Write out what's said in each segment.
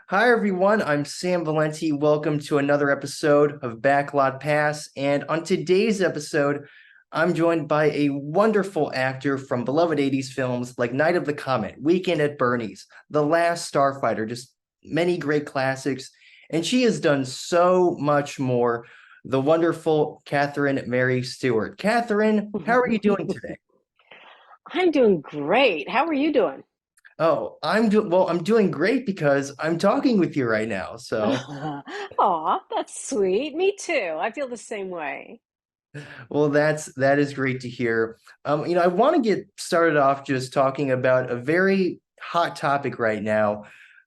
Hi, everyone. I'm Sam Valenti. Welcome to another episode of Backlot Pass. And on today's episode, I'm joined by a wonderful actor from beloved 80s films like Night of the Comet, Weekend at Bernie's, The Last Starfighter, just many great classics. And she has done so much more. The wonderful Catherine Mary Stewart. Catherine, how are you doing today? I'm doing great. How are you doing? Oh, I'm doing great because I'm talking with you right now. So Aw, that's sweet. Me too. I feel the same way. well, that is great to hear. I want to get started off just talking about a very hot topic right now.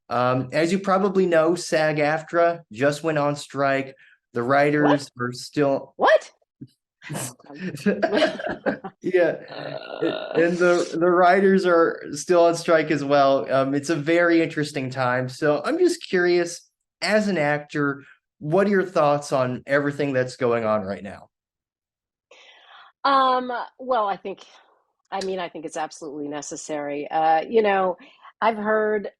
As you probably know, SAG-AFTRA just went on strike. The What? writers are still, What? yeah, Uh, and the writers are still on strike as well. It's a very interesting time. So I'm just curious, as an actor, what are your thoughts on everything that's going on right now? well, I think it's absolutely necessary. I've heard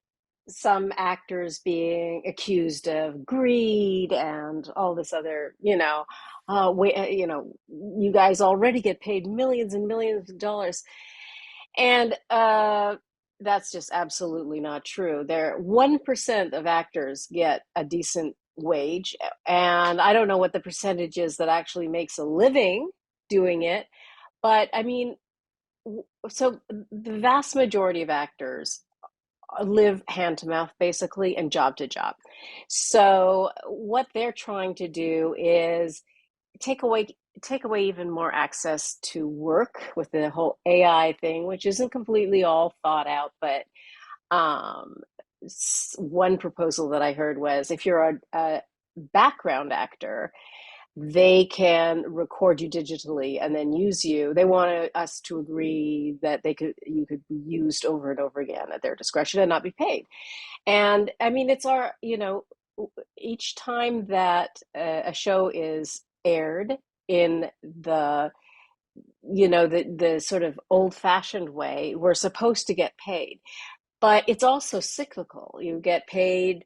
some actors being accused of greed and all this other, you guys already get paid millions and millions of dollars. And that's just absolutely not true. 1% of actors get a decent wage, and I don't know what the percentage is that actually makes a living doing it. But I mean, so the vast majority of actors live hand to mouth basically and job to job. So what they're trying to do is take away take away even more access to work with the whole AI thing, which isn't completely all thought out. But um, one proposal that I heard was if you're a background actor, they can record you digitally and then use you. They want us to agree that you could be used over and over again at their discretion and not be paid. And I mean, it's each time that a show is aired in the sort of old fashioned way, we're supposed to get paid. But it's also cyclical. You get paid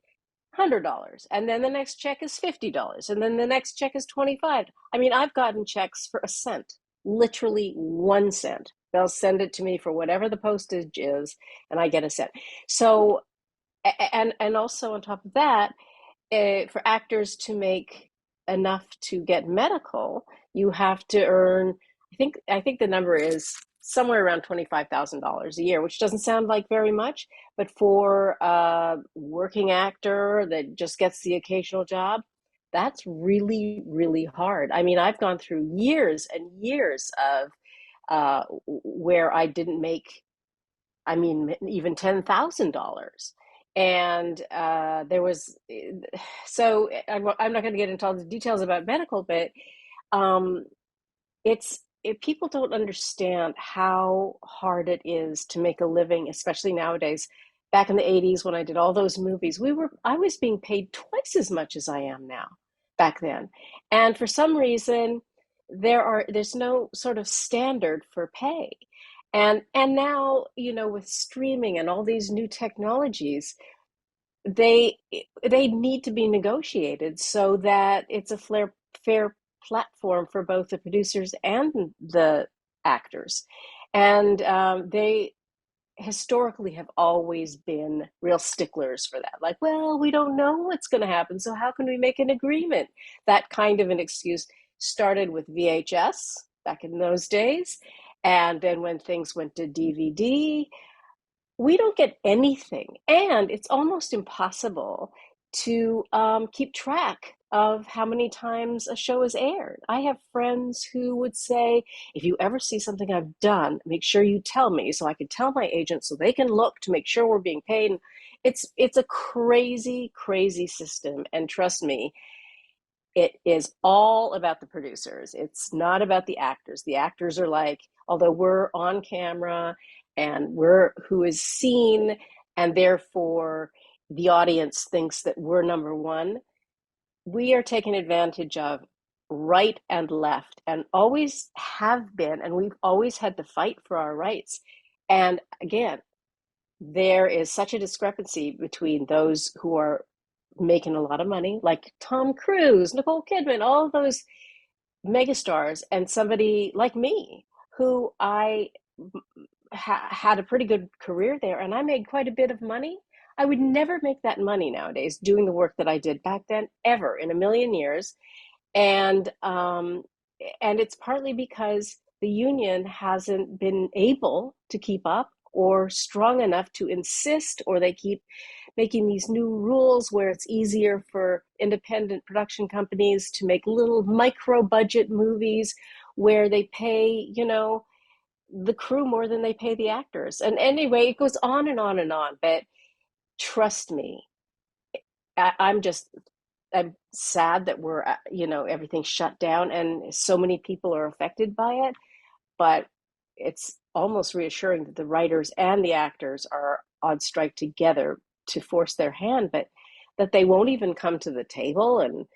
$100 and then the next check is $50 and then the next check is 25. I mean, I've gotten checks for a cent, literally 1 cent. They'll send it to me for whatever the postage is, and I get a cent. So, and also on top of that, for actors to make enough to get medical, you have to earn. I think the number is somewhere around $25,000 a year, which doesn't sound like very much, but for a working actor that just gets the occasional job, that's really, really hard. I mean, I've gone through years and years of where I didn't make, I mean, even $10,000. And there was, so I'm not going to get into all the details about medical, but um, if people don't understand how hard it is to make a living, especially nowadays. Back in the 80s when I did all those movies, I was being paid twice as much as I am now back then. And for some reason, there's no sort of standard for pay. And now, with streaming and all these new technologies, they they need to be negotiated so that it's a fair platform for both the producers and the actors. And they historically have always been real sticklers for that. Like, well, we don't know what's going to happen, so how can we make an agreement? That kind of an excuse started with VHS back in those days. And then when things went to DVD, we don't get anything. And it's almost impossible to keep track of how many times a show is aired. I have friends who would say, if you ever see something I've done, make sure you tell me so I can tell my agent so they can look to make sure we're being paid. And it's a crazy, crazy system. And trust me, it is all about the producers. It's not about the actors. The actors are like, although we're on camera and we're who is seen, and therefore the audience thinks that we're number one, we are taken advantage of right and left and always have been. And we've always had to fight for our rights. And again, there is such a discrepancy between those who are making a lot of money, like Tom Cruise, Nicole Kidman, all those megastars, and somebody like me who I had a pretty good career there and I made quite a bit of money. I would never make that money nowadays doing the work that I did back then, ever in a million years. And it's partly because the union hasn't been able to keep up or strong enough to insist, or they keep making these new rules where it's easier for independent production companies to make little micro budget movies where they pay, the crew more than they pay the actors. And anyway, it goes on and on and on. But trust me, I'm just I'm sad that we're everything's shut down and so many people are affected by it. But it's almost reassuring that the writers and the actors are on strike together to force their hand, but that they won't even come to the table, and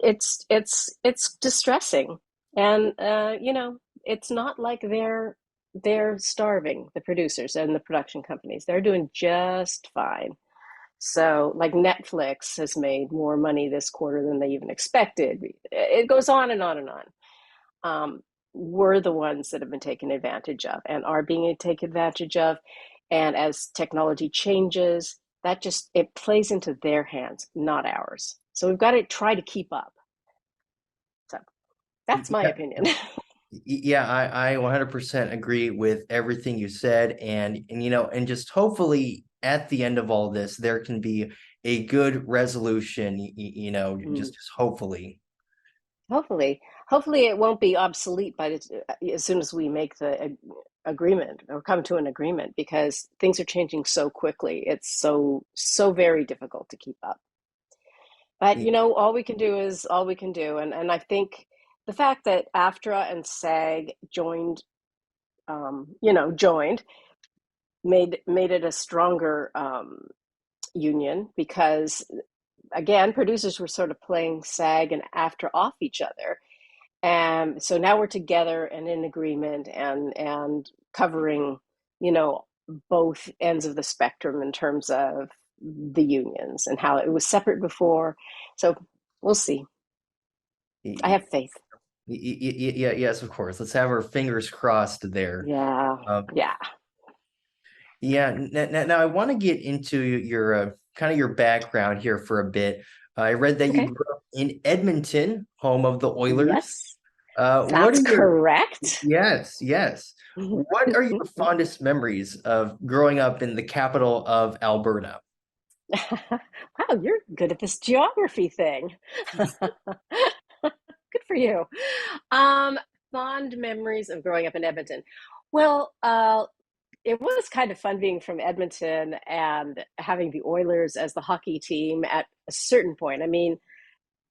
it's distressing. And it's not like they're starving, the producers and the production companies. They're doing just fine. So, like, Netflix has made more money this quarter than they even expected. It goes on and on and on. We're the ones that have been taken advantage of and are being taken advantage of. And as technology changes, that just it plays into their hands, not ours. So we've got to try to keep up. So that's my Yeah, opinion. yeah, I 100% agree with everything you said, and just hopefully at the end of all this, there can be a good resolution, Mm. just hopefully. Hopefully, hopefully it won't be obsolete by as soon as we make the agreement or come to an agreement, because things are changing so quickly. It's so very difficult to keep up. But all we can do is all we can do, and I think the fact that AFTRA and SAG joined, made it a stronger union, because again, producers were sort of playing SAG and AFTRA off each other. And so now we're together and in agreement, and covering, you know, both ends of the spectrum in terms of the unions and how it was separate before. So we'll see. I Y- have faith. Yeah, yes, of course. Let's have our fingers crossed there. Yeah. Uh, Yeah. yeah, now I want to get into your kind of your background here for a bit. I read that you Okay. grew up in Edmonton, home of the Oilers. Yes, What that's are your correct. Yes, yes. What are your fondest memories of growing up in the capital of Alberta? Wow, you're good at this geography thing. Good for you. Um, Fond memories of growing up in Edmonton. Well, it was kind of fun being from Edmonton and having the Oilers as the hockey team at a certain point. I mean,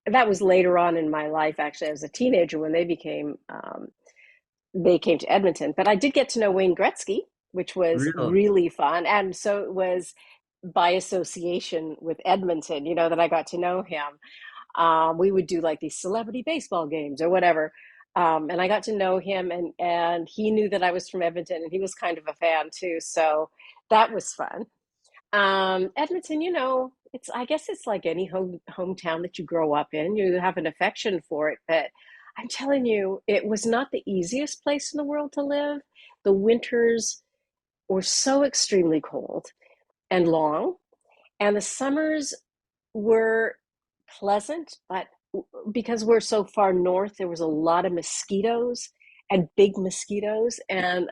that was later on in my life. Actually, I was a teenager when they came to Edmonton. But I did get to know Wayne Gretzky, which was Really? really fun, and so it was by association with Edmonton, that I got to know him. We would do like these celebrity baseball games or whatever. And I got to know him, and he knew that I was from Edmonton, and he was kind of a fan too. So that was fun. Edmonton, it's I guess it's like any hometown that you grow up in. You have an affection for it, but I'm telling you, it was not the easiest place in the world to live. The winters were so extremely cold and long, and the summers were pleasant, but because we're so far north, there was a lot of mosquitoes and big mosquitoes, and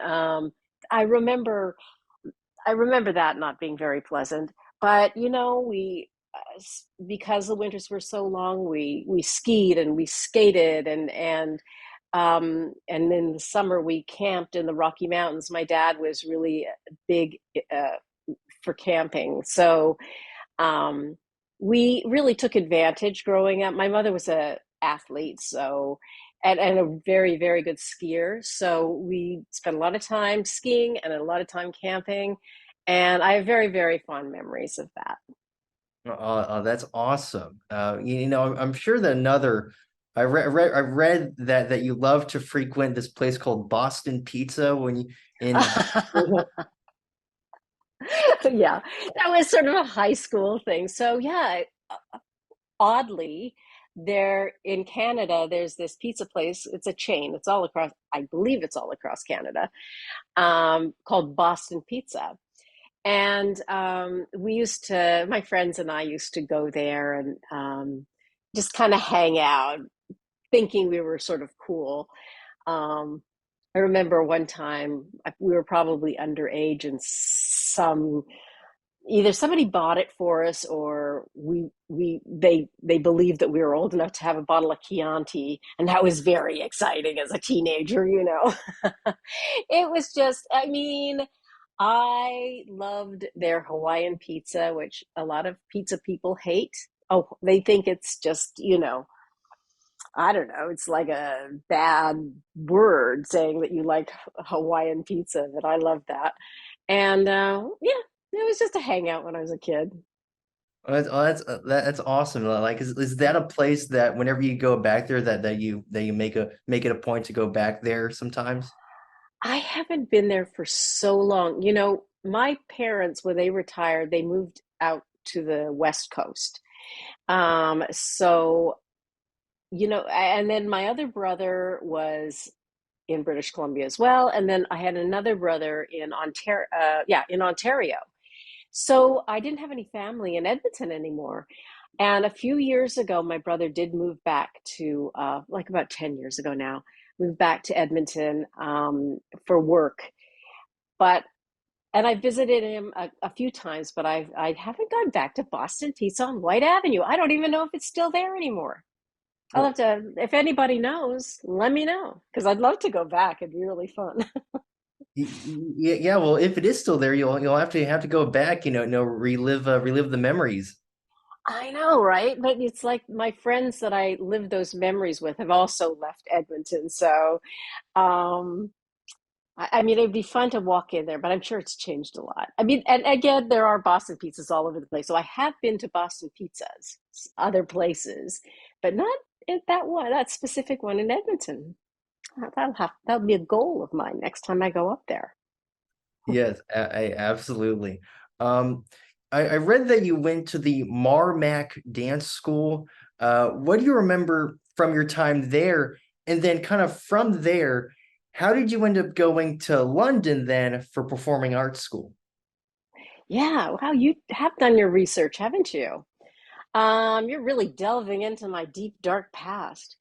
I remember I remember that not being very pleasant. But we because the winters were so long, we skied and we skated, and in the summer we camped in the Rocky Mountains. My dad was really big uh, for camping, so um, we really took advantage growing up. My mother was a athlete, so and a very, very good skier. So we spent a lot of time skiing and a lot of time camping. And I have very, very fond memories of that. That's awesome. I'm sure that I read that you love to frequent this place called Boston Pizza when you in high school. Yeah, that was sort of a high school thing. So yeah, oddly, there in Canada, there's this pizza place. It's a chain. It's all across, I believe it's all across Canada, called Boston Pizza. And we used to, my friends and I used to go there and just kind of hang out, thinking we were sort of cool. Um, I remember one time we were probably underage and some either somebody bought it for us or they believed that we were old enough to have a bottle of Chianti, and that was very exciting as a teenager, you know. It was just, I mean, I loved their Hawaiian pizza, which a lot of pizza people hate. Oh, they think it's just, you know, I don't know, it's like a bad word saying that you like Hawaiian pizza, but I love that. And yeah, it was just a hangout when I was a kid. That's awesome. Like, is that a place that whenever you go back there that you make it a point to go back there sometimes? I haven't been there for so long. You know, my parents, when they retired, they moved out to the West Coast. So, you know, and then my other brother was in British Columbia as well. And then I had another brother in Ontario, yeah, in Ontario. So I didn't have any family in Edmonton anymore. And a few years ago, my brother did move back to, like about 10 years ago now, moved back to Edmonton for work. But, and I visited him a few times, but I haven't gone back to Boston Pizza on White Avenue. I don't even know if it's still there anymore. I'll have Well, to, if anybody knows, let me know because I'd love to go back. It'd be really fun. yeah, yeah. Well, if it is still there, you'll have to go back. Relive the memories. I know, right? But it's like my friends that I live those memories with have also left Edmonton. So, um, I mean, it'd be fun to walk in there, but I'm sure it's changed a lot. I mean, and again, there are Boston pizzas all over the place. So I have been to Boston pizzas, other places, but not at that one, that specific one in Edmonton. That'll be a goal of mine next time I go up there. Yes, absolutely. Um, I read that you went to the Marmac Dance School. What do you remember from your time there? And then, kind of from there, how did you end up going to London then for performing arts school? Yeah, wow, you have done your research, haven't you? You're really delving into my deep, dark past.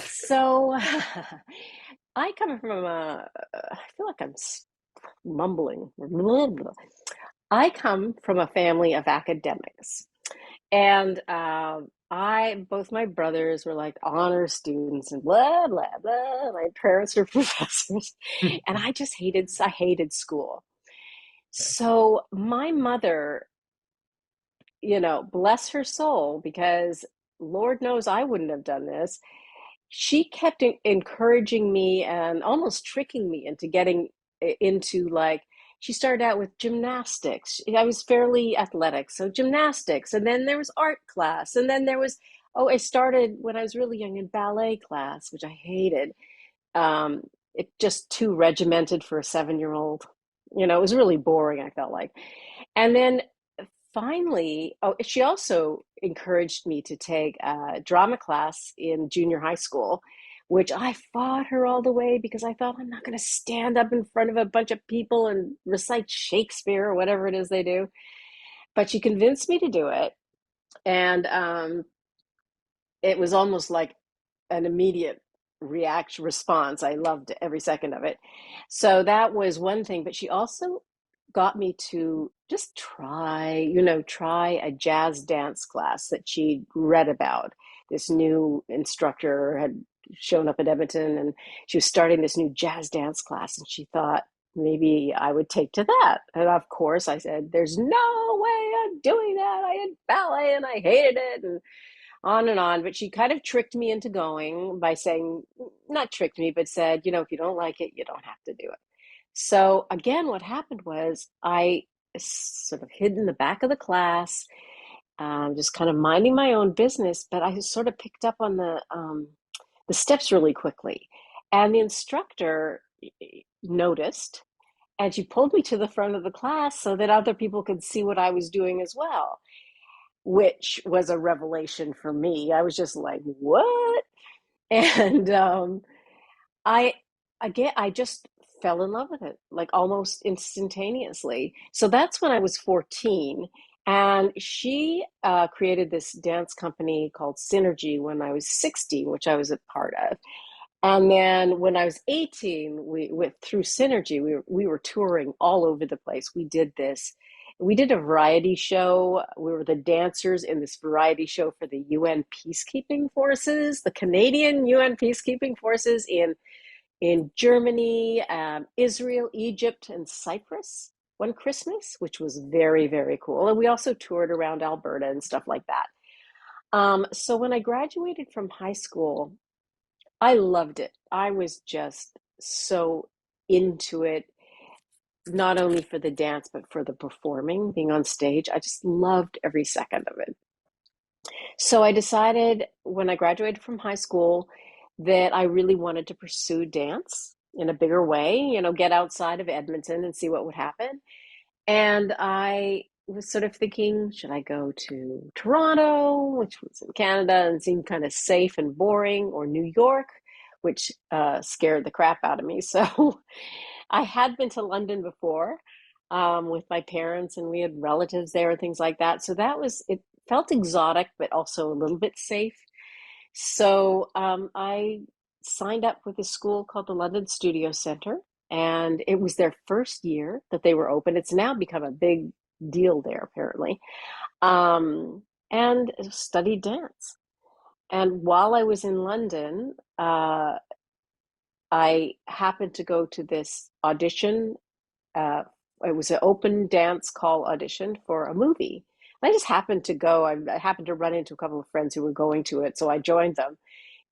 So, I come from a, I feel like I'm mumbling. I come from a family of academics. And both my brothers were like honor students and blah, blah, blah. My parents were professors. And I hated school. So my mother, you know, bless her soul, because Lord knows I wouldn't have done this. She kept encouraging me and almost tricking me into getting into like, she started out with gymnastics. I was fairly athletic, so gymnastics, and then there was art class, and then there was, oh, I started when I was really young in ballet class, which I hated. Um, it just too regimented for a 7 year old. You know, it was really boring, I felt like. And then finally, oh, she also encouraged me to take a drama class in junior high school, which I fought her all the way because I thought I'm not going to stand up in front of a bunch of people and recite Shakespeare or whatever it is they do. But she convinced me to do it. And it was almost like an immediate reaction response. I loved every second of it. So that was one thing. But she also got me to just try a jazz dance class that she read about. This new instructor had shown up at Edmonton and she was starting this new jazz dance class, and she thought maybe I would take to that. And of course I said, there's no way I'm doing that. I had ballet and I hated it. And on and on. But she kind of tricked me into going by saying, not tricked me, but said, you know, if you don't like it, you don't have to do it. So again, what happened was I sort of hid in the back of the class, just kind of minding my own business. But I sort of picked up on the steps really quickly, and the instructor noticed And she pulled me to the front of the class so that other people could see what I was doing as well, which was a revelation for me. I was just like, what? And I I just fell in love with it like almost instantaneously. So that's when I was 14. And she created this dance company called Synergy when I was 16, which I was a part of. And then when I was 18, we went through Synergy. We were touring all over the place. We did a variety show. We were the dancers in this variety show for the UN peacekeeping forces, the Canadian UN peacekeeping forces in Germany, Israel, Egypt, and Cyprus one Christmas, which was very, very cool. And we also toured around Alberta and stuff like that. So when I graduated from high school, I loved it. I was just so into it, not only for the dance, but for the performing, being on stage. I just loved every second of it. So I decided when I graduated from high school that I really wanted to pursue dance in a bigger way, get outside of Edmonton and see what would happen. And I was sort of thinking, should I go to Toronto, which was in Canada and seemed kind of safe and boring, or New York, which scared the crap out of me. So I had been to London before with my parents, and we had relatives there and things like that. So it felt exotic, but also a little bit safe. So I signed up with a school called the London Studio Centre, and it was their first year that they were open. It's now become a big deal there, apparently, and studied dance. And while I was in London, I happened to go to this audition. Uh, it was an open dance call audition for a movie. I just happened to go. I happened to run into a couple of friends who were going to it, so I joined them.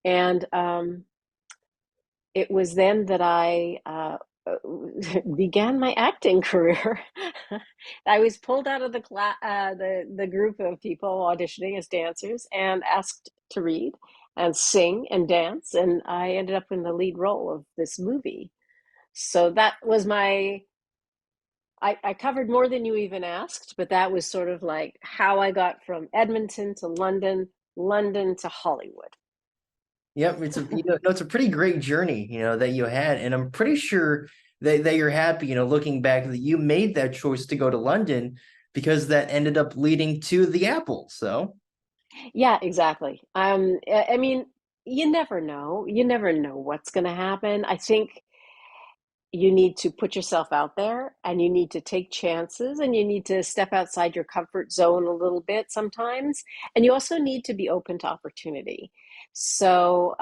And it was then that I began my acting career. I was pulled out of the group of people auditioning as dancers and asked to read and sing and dance, and I ended up in the lead role of this movie. So that was I covered more than you even asked, but that was sort of like how I got from Edmonton to London, London to Hollywood. Yep, it's a no, it's a pretty great journey, that you had, and I'm pretty sure that you're happy, looking back that you made that choice to go to London because that ended up leading to the Apple. So Yeah, exactly. I mean, you never know. You never know what's going to happen. I think you need to put yourself out there and you need to take chances and you need to step outside your comfort zone a little bit sometimes. And you also need to be open to opportunity. So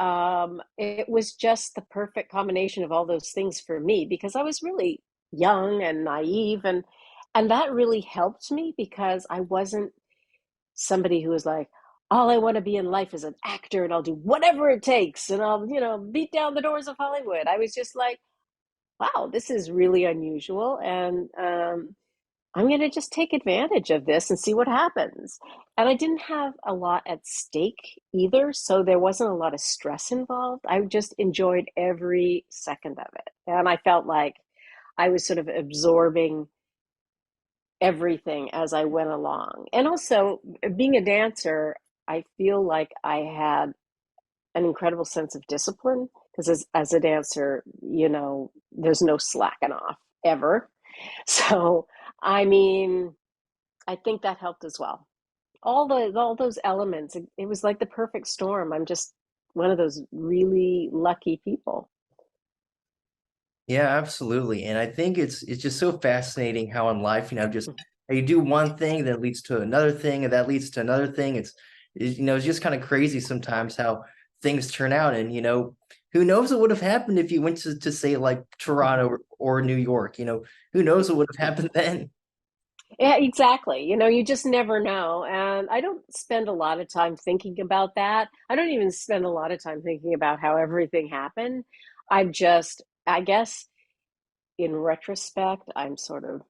it was just the perfect combination of all those things for me because I was really young and naive and that really helped me because I wasn't somebody who was like, all I want to be in life is an actor and I'll do whatever it takes and I'll, beat down the doors of Hollywood. I was just like, wow, this is really unusual. And I'm going to just take advantage of this and see what happens. And I didn't have a lot at stake either. So there wasn't a lot of stress involved. I just enjoyed every second of it. And I felt like I was sort of absorbing everything as I went along. And also, being a dancer, I feel like I had an incredible sense of discipline because as a dancer, there's no slacking off ever. So, I mean, I think that helped as well. All those elements, it was like the perfect storm. I'm just one of those really lucky people. yeah, absolutely. And I think it's just so fascinating how in life, just how you do one thing that leads to another thing, and that leads to another thing. It's just kind of crazy sometimes how things turn out. And who knows what would have happened if you went to say like Toronto or New York, who knows what would have happened then? Yeah, exactly. You just never know. And I don't spend a lot of time thinking about that. I don't even spend a lot of time thinking about how everything happened. I guess in retrospect, I'm sort of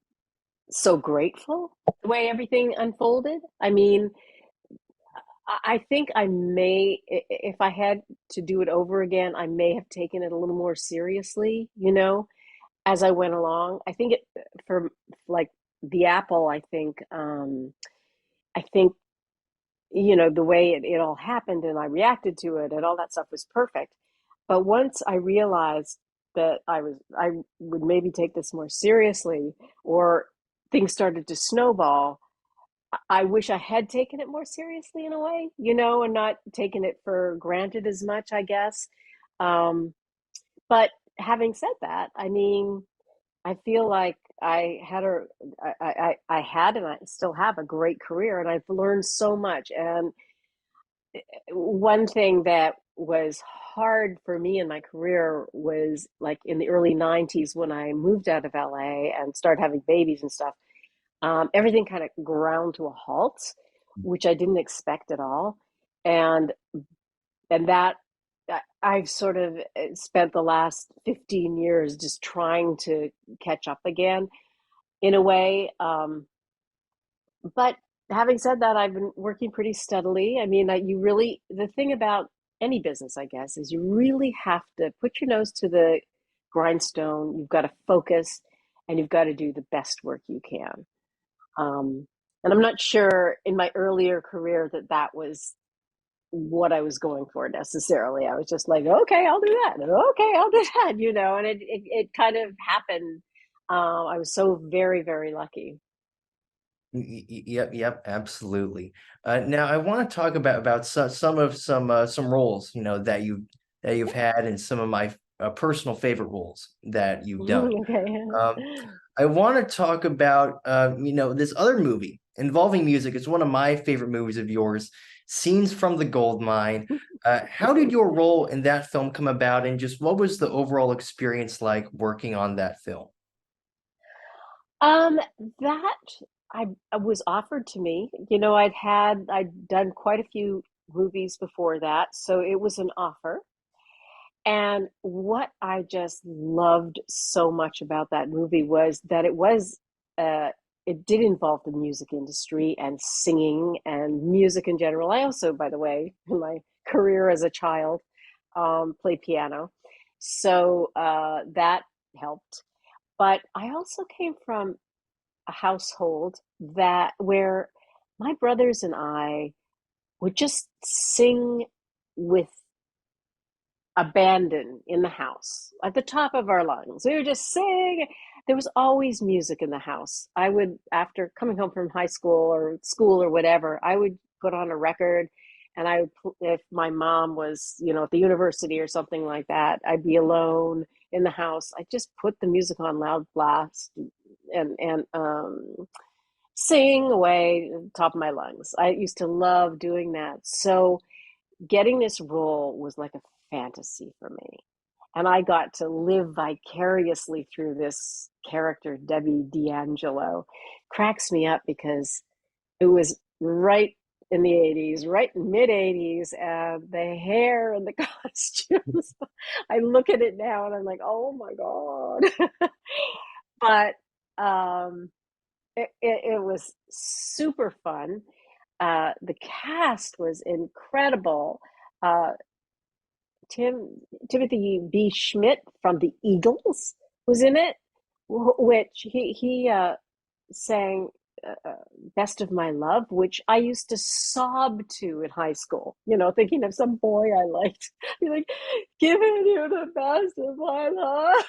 so grateful the way everything unfolded. I mean, I think if I had to do it over again, I may have taken it a little more seriously, as I went along. I think it for like the Apple, I think the way it all happened and I reacted to it and all that stuff was perfect. But once I realized that I would maybe take this more seriously, or things started to snowball, I wish I had taken it more seriously in a way, and not taken it for granted as much, I guess. Um, but having said that, I mean, I feel like I had and I still have a great career, and I've learned so much. And one thing that was hard for me in my career was like in the early 90s when I moved out of LA and started having babies and stuff. Everything kind of ground to a halt, which I didn't expect at all. And that I've sort of spent the last 15 years just trying to catch up again in a way. But having said that, I've been working pretty steadily. I mean, the thing about any business, I guess, is you really have to put your nose to the grindstone. You've got to focus and you've got to do the best work you can. Um, and I'm not sure in my earlier career that was what I was going for necessarily. I was just like, okay, I'll do that. And okay, I'll do that, and it kind of happened. I was so very, very lucky. Yep, yep, absolutely. Now I want to talk about some roles, that you've had, and some of my personal favorite roles that you've done. Okay. Um, I want to talk about this other movie involving music. It's one of my favorite movies of yours, Scenes from the Gold Mine. How did your role in that film come about, and just what was the overall experience like working on that film? Um, that I was offered to me. I'd done quite a few movies before that, so it was an offer. And what I just loved so much about that movie was that uh, it did involve the music industry and singing and music in general. I also, by the way, in my career as a child, played piano, so that helped. But I also came from a household that where my brothers and I would just sing with abandon in the house at the top of our lungs. We would just sing. There was always music in the house. I would, after coming home from high school or whatever, I would put on a record, and if my mom was, at the university or something like that, I'd be alone in the house. I just put the music on loud blast and sing away at the top of my lungs. I used to love doing that. So getting this role was like a fantasy for me. And I got to live vicariously through this character, Debbie D'Angelo. Cracks me up because it was right in the 80s, right in mid 80s, and the hair and the costumes. I look at it now and I'm like, oh my God. But um, it was super fun. The cast was incredible. Uh, Timothy B. Schmidt from the Eagles was in it, which he sang "Best of My Love," which I used to sob to in high school. Thinking of some boy I liked. Be like, "Giving you the best of my love,"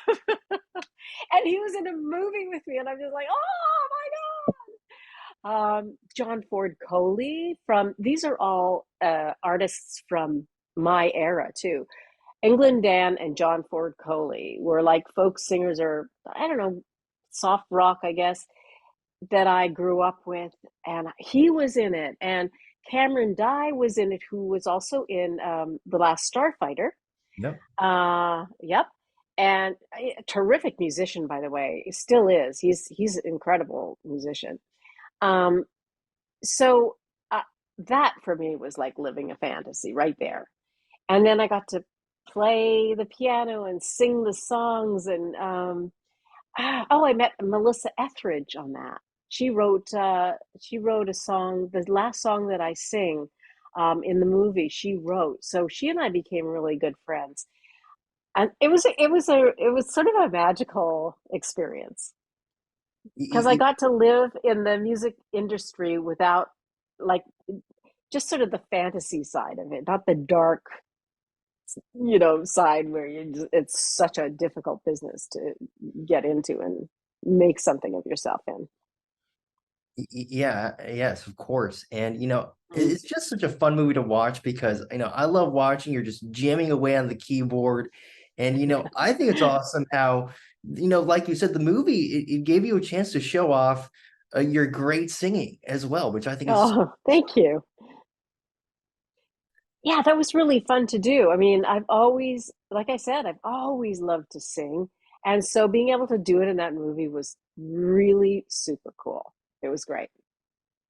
and he was in a movie with me, and I'm just like, "Oh my God!" John Ford Coley from these are all artists from my era too. England Dan and John Ford Coley were like folk singers, or I don't know, soft rock, I guess, that I grew up with, and he was in it. And Cameron Dye was in it, who was also in The Last Starfighter. Yep. Yep. And a terrific musician, by the way. He still is. He's an incredible musician. Um, so that for me was like living a fantasy right there. And then I got to play the piano and sing the songs. And I met Melissa Etheridge on that. She wrote a song, the last song that I sing in the movie. She wrote, so she and I became really good friends. And it was sort of a magical experience because I Y- got to live in the music industry without like just sort of the fantasy side of it, not the dark, side where it's such a difficult business to get into and make something of yourself in. Yeah, yes, of course. And Mm. it's just such a fun movie to watch because I love watching you're just jamming away on the keyboard. And I think it's awesome how, like you said, the movie it gave you a chance to show off your great singing as well, which I think is Oh, thank you. Yeah, that was really fun to do. I mean, like I said, I've always loved to sing. And so being able to do it in that movie was really super cool. It was great.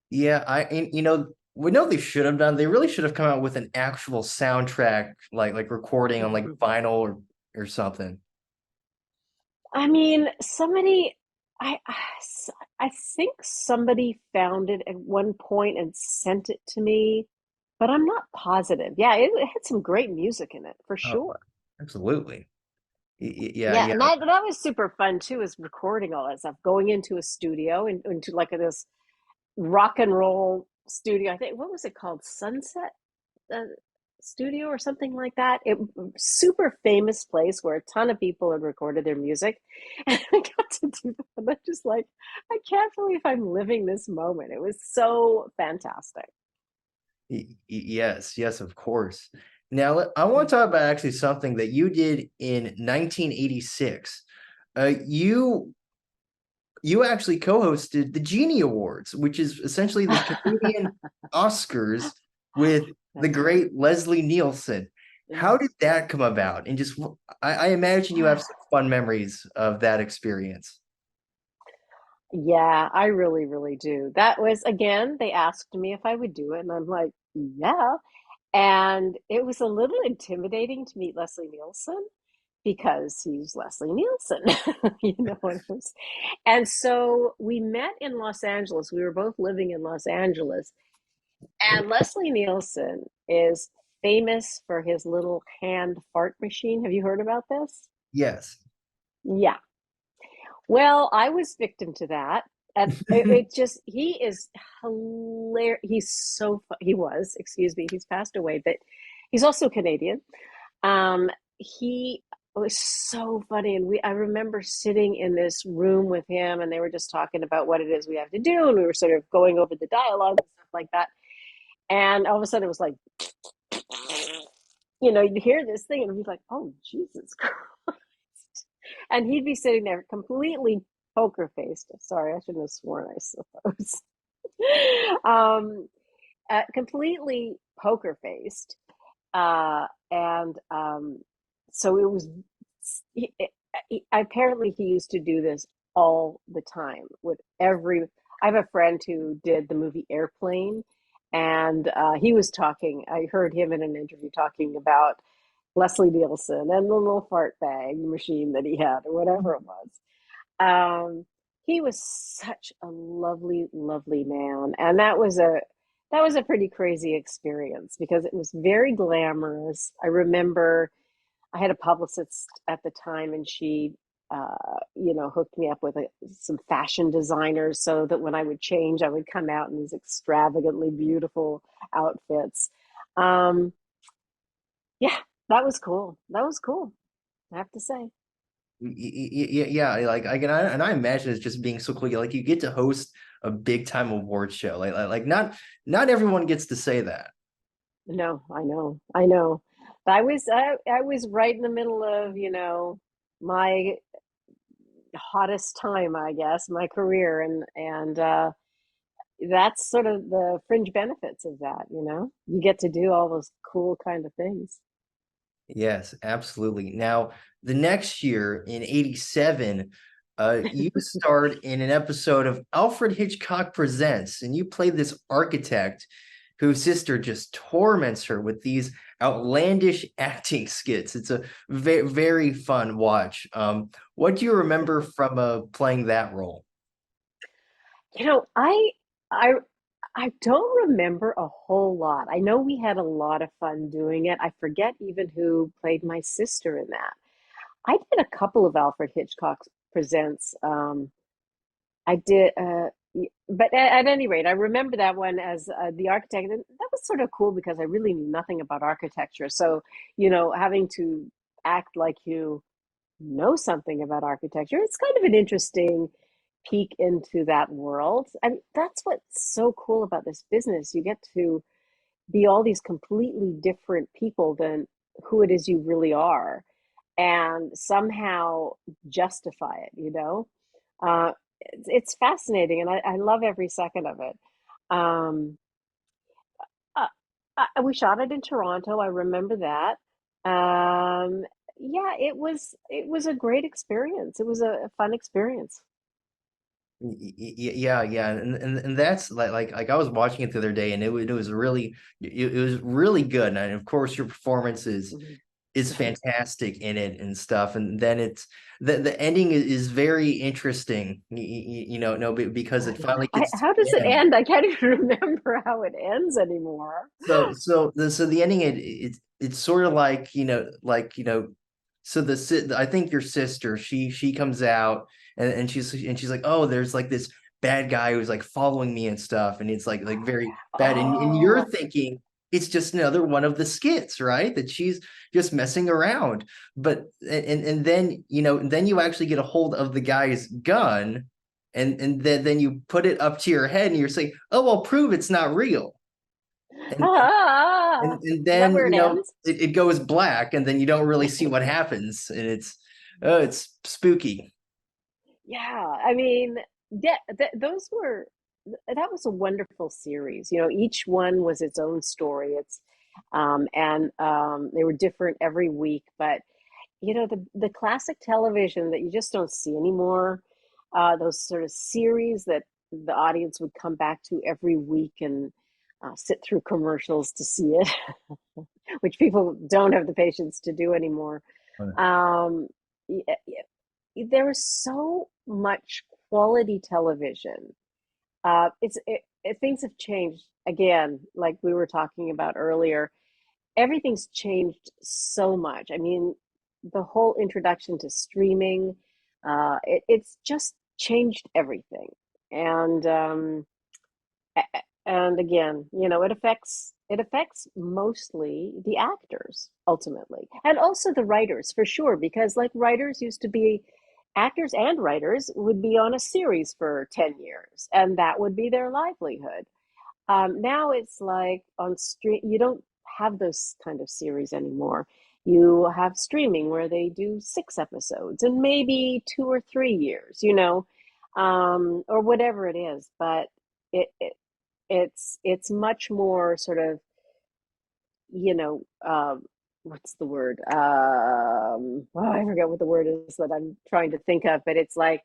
yeah, and, we know they should have done. They really should have come out with an actual soundtrack, like recording on like vinyl or something. I mean, I, I I think somebody found it at one point and sent it to me, but I'm not positive. Yeah, it had some great music in it for Oh, sure. absolutely. Yeah, Yeah, yeah. and that was super fun too, is recording all that stuff, going into a studio and into like this rock and roll studio. I think what was it called? Sunset uh, Studio or something like that. It super famous place where a ton of people had recorded their music, and I got to do that. And I'm just like, I can't believe I'm living this moment. It was so fantastic. Yes, yes, of course. Now, I want to talk about actually something that you did in 1986. You actually co-hosted the Genie Awards, which is essentially the Canadian Oscars with the That's right. great Leslie Nielsen. How did that come about? And just, I imagine you have some fun memories of that experience. Yeah, I really, really do. That was, again, they asked me if I would do it, and I'm like, yeah. And it was a little intimidating to meet Leslie Nielsen because he's Leslie Nielsen, what it was. And so we met in Los Angeles. We were both living in Los Angeles. And Leslie Nielsen is famous for his little hand fart machine. Have you heard about this? Yes. Yeah. Well, I was victim to that. And it just, he is hilarious. He was, excuse me, he's passed away, but he's also Canadian. He was so funny. And I remember sitting in this room with him and they were just talking about what it is we have to do. And we were sort of going over the dialogue and stuff like that. And all of a sudden it was like, you'd hear this thing and it'd be like, oh, Jesus Christ. And he'd be sitting there completely poker faced. Sorry, I shouldn't have sworn, I suppose. um, completely poker faced. And so it was, apparently, he used to do this all the time with I have a friend who did the movie Airplane, and he was talking. I heard him in an interview talking about Leslie Nielsen and the little fart bag machine that he had, or whatever it was. Um, he was such a lovely, lovely man, and that was a pretty crazy experience because it was very glamorous. I remember I had a publicist at the time, and she, hooked me up with some fashion designers so that when I would change, I would come out in these extravagantly beautiful outfits. Um, yeah, that was cool. That was cool, I have to say. Yeah, like and I imagine it's just being so cool. Like you get to host a big time award show. Like not everyone gets to say that. No, I know. But I was right in the middle of, my hottest time, I guess, my career, and that's sort of the fringe benefits of that, You get to do all those cool kind of things. Yes, absolutely. Now, the next year in 87, you starred in an episode of Alfred Hitchcock Presents, and you played this architect whose sister just torments her with these outlandish acting skits. It's a very fun watch. What do you remember from playing that role? You know, I I I don't remember a whole lot. I know we had a lot of fun doing it. I forget even who played my sister in that. I did a couple of Alfred Hitchcock presents. I did, but at any rate, I remember that one as the architect. And that was sort of cool because I really knew nothing about architecture. So, having to act like you know something about architecture, it's kind of an interesting peek into that world. And that's what's so cool about this business. You get to be all these completely different people than who it is you really are, and somehow justify it. Uh, it's fascinating, and I love every second of it. Um, uh, we shot it in Toronto. I remember that. Um, yeah, it was a great experience. It was a fun experience. Yeah, yeah, and that's like I was watching it the other day, and it was really it was really good, and of course your performance Mhm. is fantastic in it and stuff, and then it's the ending is very interesting, no, because it finally gets to How does the it end. end? I can't even remember how it ends anymore. So the ending it's sort of like so I think your sister she comes out and she's like, oh, there's like this bad guy who's like following me and stuff, and it's like very bad, and you're Oh, thinking it's just another one of the skits, right, that she's just messing around, but and then then you actually get a hold of the guy's gun, and then you put it up to your head and you're saying, oh, I'll prove it's not real, and and is that then where it ends? it goes black, and then you don't really see what happens, and it's spooky. Yeah, I mean, yeah, that was a wonderful series. Each one was its own story. And they were different every week. But the classic television that you just don't see anymore, those sort of series that the audience would come back to every week and sit through commercials to see it, which people don't have the patience to do anymore. Um, there was so much quality television. Things have changed again, like we were talking about earlier. Everything's changed so much. I mean, the whole introduction to streaming, it's just changed everything. And and again, it affects mostly the actors ultimately, and also the writers for sure, because like writers used to be, actors and writers would be on a series for 10 years and that would be their livelihood. Now it's like on stream, you don't have those kind of series anymore. You have streaming where they do 6 episodes and maybe 2 or 3 years, or whatever it is. But it, it it's much more sort of, you know, what's the word? Oh, I forget what the word is that I'm trying to think of, but it's like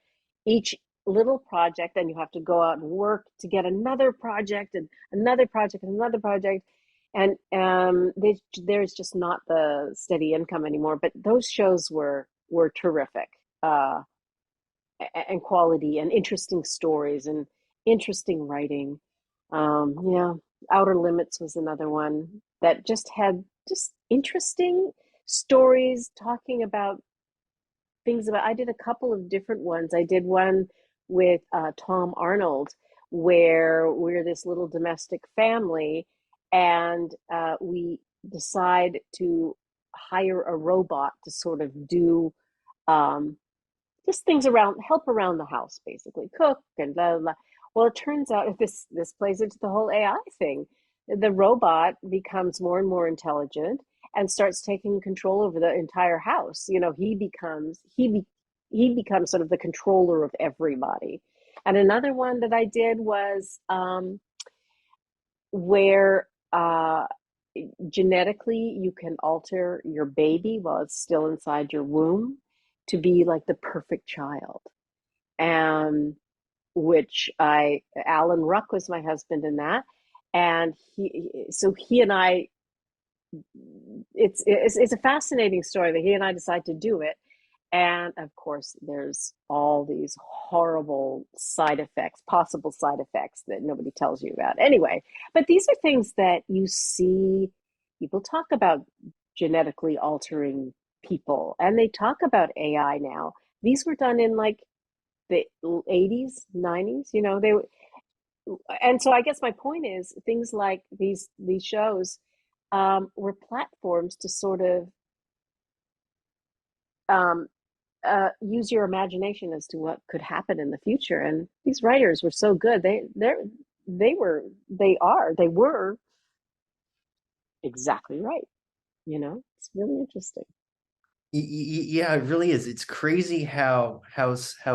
each little project, and you have to go out and work to get another project and another project and another project. And there's just not the steady income anymore. But those shows were terrific, uh, and quality and interesting stories and interesting writing. Yeah, Outer Limits was another one that just had just interesting stories talking about things about. I did a couple of different ones. I did one with Tom Arnold where we're this little domestic family, and we decide to hire a robot to sort of do um, just things around, help around the house, basically cook and blah, blah, blah. Well, it turns out this plays into the whole AI thing. The robot becomes more and more intelligent and starts taking control over the entire house. He becomes sort of the controller of everybody. And another one that I did was where genetically you can alter your baby while it's still inside your womb to be like the perfect child. And which Alan Ruck was my husband in that. And he and I, it's a fascinating story that he and I decided to do it. And of course, there's all these horrible side effects, possible side effects that nobody tells you about. Anyway, but these are things that you see people talk about, genetically altering people, and they talk about AI now. These were done in like the 80s, 90s, and so I guess my point is things like these shows were platforms to sort of um, use your imagination as to what could happen in the future. And these writers were so good. They were exactly right. It's really interesting. Yeah, it really is. It's crazy how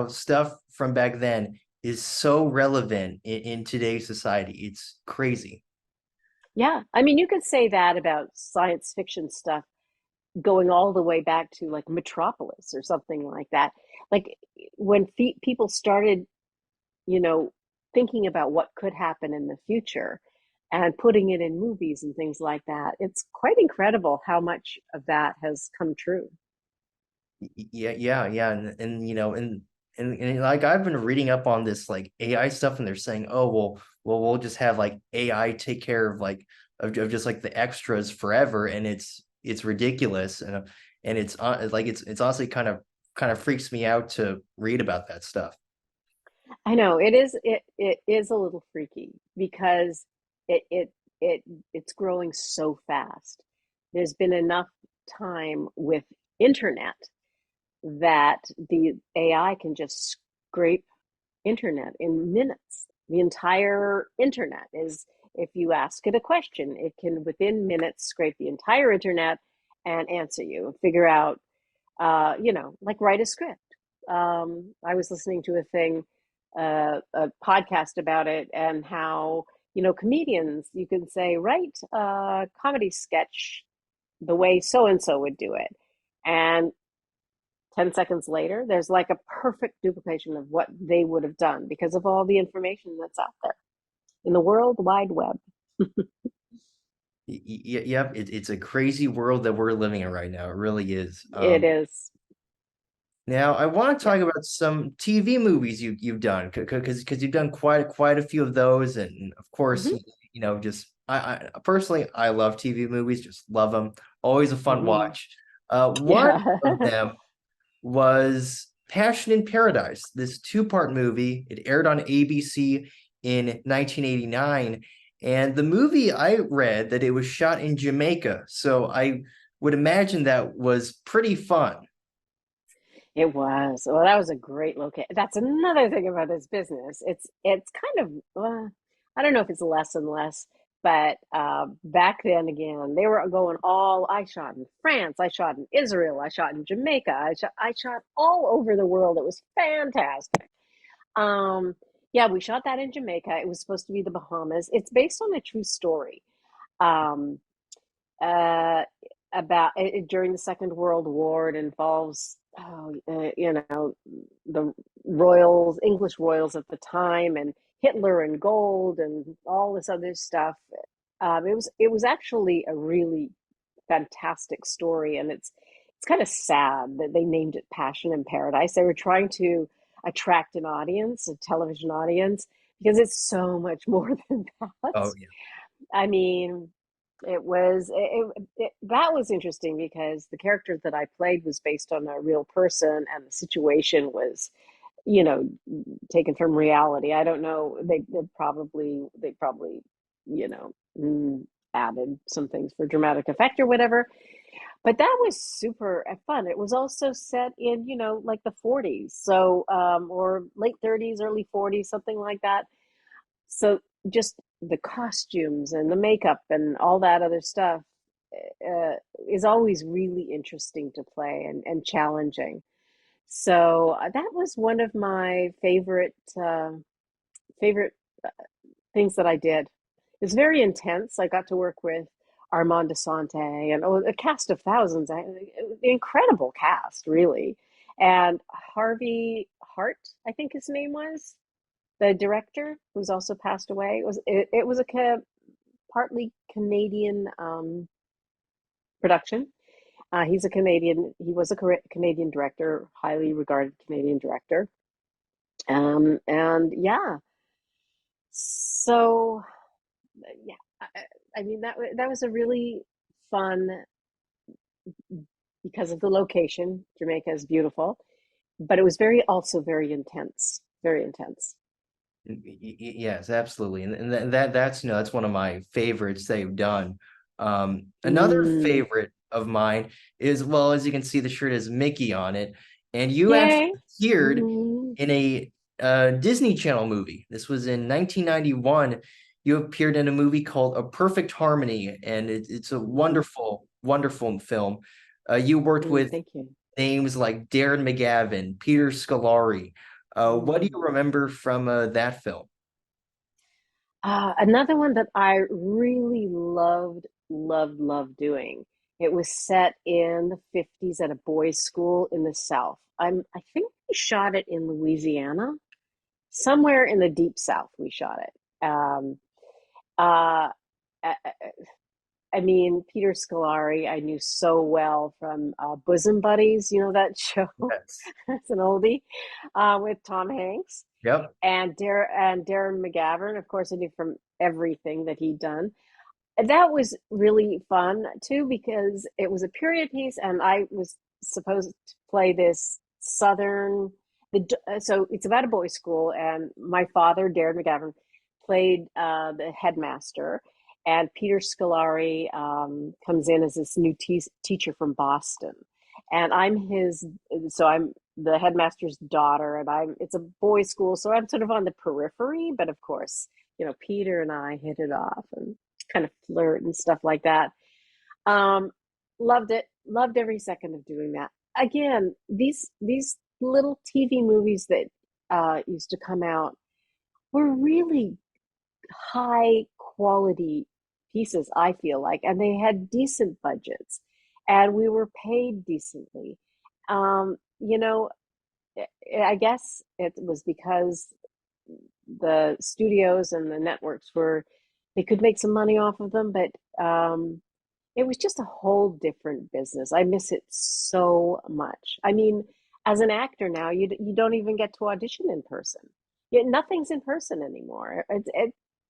stuff from back then is so relevant in today's society. It's crazy. Yeah, I mean, you could say that about science fiction stuff going all the way back to like Metropolis or something like that. Like when people started, you know, thinking about what could happen in the future and putting it in movies and things like that, it's quite incredible how much of that has come true. Yeah, and and like I've been reading up on this like AI stuff, and they're saying, oh well, we'll just have like AI take care of like of just like the extras forever, and it's ridiculous, and it's like it's honestly kind of freaks me out to read about that stuff. I know it is a little freaky because it it it it's growing so fast. There's been enough time with internet that the AI can just scrape internet in minutes. The entire internet is, if you ask it a question, it can within minutes scrape the entire internet and answer you, figure out, like write a script. I was listening to a podcast about it, and how, comedians, you can say, write a comedy sketch the way so and so would do it. And 10 seconds later, there's like a perfect duplication of what they would have done because of all the information that's out there in the World Wide Web. Yep, it's a crazy world that we're living in right now. It really is. It is. Now, I want to Yeah. talk about some TV movies you've done because you've done quite a few of those, and of course, Hmm. just I personally I love TV movies, just love them. Always a fun Hmm. watch. One Yeah. of them was Passion in Paradise, this two-part movie. It aired on ABC in 1989, and the movie I read that it was shot in Jamaica, so I would imagine that was pretty fun. It was. Well, that was a great location. That's another thing about this business. It's kind of I don't know if it's less and less, but back then again, they were going all. I shot in France. I shot in Israel. I shot in Jamaica. I shot all over the world. It was fantastic. Um, yeah, we shot that in Jamaica. It was supposed to be the Bahamas. It's based on a true story. Um, uh, about during the Second World War. It involves, the royals, English royals at the time, and Hitler and gold and all this other stuff. It was actually a really fantastic story, and it's kind of sad that they named it Passion in Paradise. They were trying to attract an audience, a television audience, because it's so much more than that. Oh, I mean, that was interesting because the character that I played was based on a real person, and the situation was, you know, taken from reality. I don't know. They probably, you know, added some things for dramatic effect or whatever. But that was super fun. It was also set in, like the 40s, so or late 30s, early 40s, something like that. So just the costumes and the makeup and all that other stuff uh, is always really interesting to play, and challenging. So that was one of my favorite things that I did. It's very intense. I got to work with Armand Desante and a cast of thousands, incredible cast, really. And Harvey Hart, I think his name was the director, who's also passed away. It was a partly Canadian production. He's a Canadian. He was a Canadian director, highly regarded Canadian director. And yeah, so yeah, I mean that was a really fun because of the location. Jamaica is beautiful, but it was also very intense, very intense. Yes, absolutely, and that's that's one of my favorites they've done. Another Mm. favorite of mine is, well, as you can see, the shirt has Mickey on it, and you actually Yay. appeared Mm. in a Disney Channel movie. This was in 1991. You appeared in a movie called A Perfect Harmony, and it's a Mm. wonderful, wonderful film. You worked Mm. with Thank you. names like Darren McGavin, Peter Scolari. What do Mm. you remember from that film? Another one that I really loved doing. It was set in the 50s at a boys' school in the South. I think we shot it in Louisiana, somewhere in the deep South. We shot it. Uh, I, I mean, Peter Scolari, I knew so well from Bosom Buddies. You know that show? Yes. It's an oldie with Tom Hanks Yep. and Darren McGavin. Of course, I knew from everything that he'd done. That was really fun too because it was a period piece, and I was supposed to play this southern. So it's about a boys' school, and my father, Darren McGavin, played the headmaster, and Peter Scolari comes in as this new teacher from Boston, and I'm his. So I'm the headmaster's daughter, and I'm. It's a boys' school, so I'm sort of on the periphery, but of course, Peter and I hit it off and kind of flirt and stuff like that. Um, Loved it. Loved every second of doing that. Again, these little TV movies that used to come out were really high quality pieces, I feel like, and they had decent budgets, and we were paid decently. Um, you know, I guess it was because the studios and the networks they could make some money off of them, but it was just a whole different business. I miss it so much. I mean, as an actor now, you don't even get to audition in person. Nothing's in person anymore.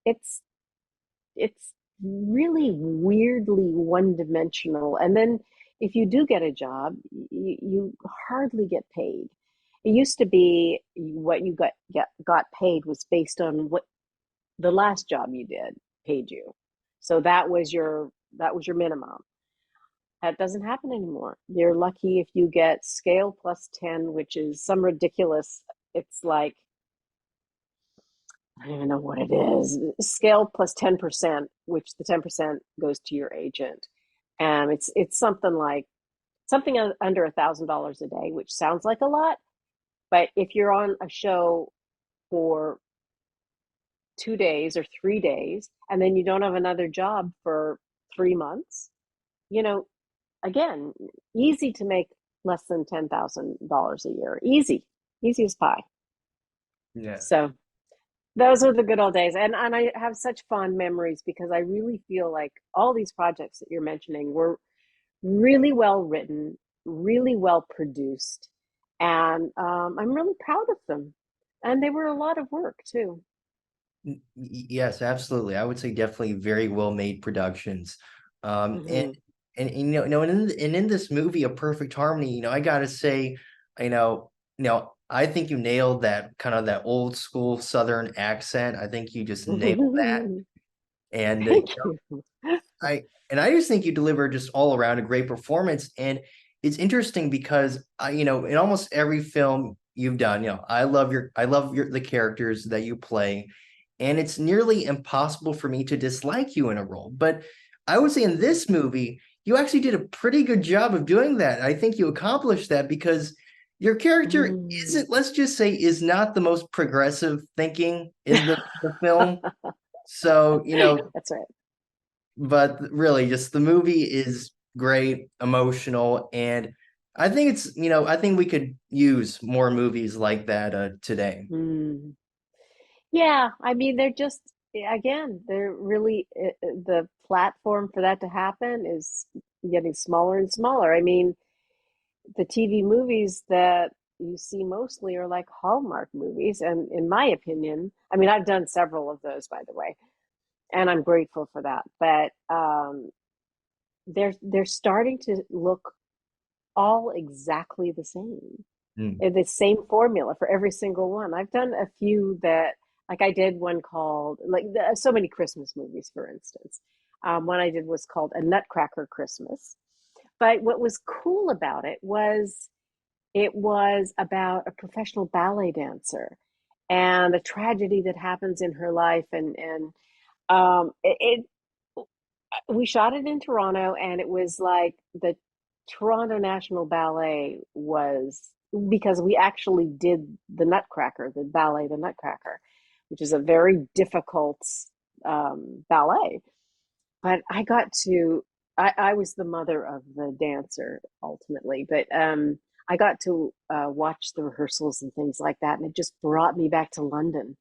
It's it's really weirdly one dimensional. And then if you do get a job, you hardly get paid. It used to be what you got paid was based on what the last job you did paid you. So that was your minimum. That doesn't happen anymore. You're lucky if you get scale plus 10, which is some ridiculous. It's like I don't even know what it is. Scale plus 10%, which the 10% goes to your agent. And it's something under $1,000 a day, which sounds like a lot, but if you're on a show for 2 days or 3 days, and then you don't have another job for 3 months, you know, again, easy to make less than $10,000 a year. Easy as pie. Yeah. So those are the good old days. And I have such fond memories because I really feel like all these projects that you're mentioning were really well written, really well produced, and I'm really proud of them. And they were a lot of work too. Yes, absolutely. I would say definitely very well made productions. Um, and Hmm. and in this movie, A Perfect Harmony, I gotta say, I think you nailed that kind of that old school Southern accent. I think you just nailed that. And Thank you. I I just think you delivered just all around a great performance. And it's interesting because in almost every film you've done, I love the characters that you play, and it's nearly impossible for me to dislike you in a role. But I would say in this movie, you actually did a pretty good job of doing that. I think you accomplished that because your character Mm. isn't, let's just say, is not the most progressive thinking in the film. So, That's right. but really just the movie is great, emotional, and I think we could use more movies like that today. Mm. Yeah, I mean, they're really the platform for that to happen is getting smaller and smaller. I mean, the TV movies that you see mostly are like Hallmark movies, and in my opinion, I mean, I've done several of those, by the way, and I'm grateful for that. But they're starting to look all exactly the same. Mm. The same formula for every single one. I've done a few that, like I did one called, like so many Christmas movies, for instance. One I did was called A Nutcracker Christmas. But what was cool about it was about a professional ballet dancer and a tragedy that happens in her life, and it we shot it in Toronto, and it was like the Toronto National Ballet was, because we actually did the Nutcracker, the ballet, the Nutcracker, which is a very difficult ballet. But I was the mother of the dancer ultimately, but I got to watch the rehearsals and things like that, and it just brought me back to London,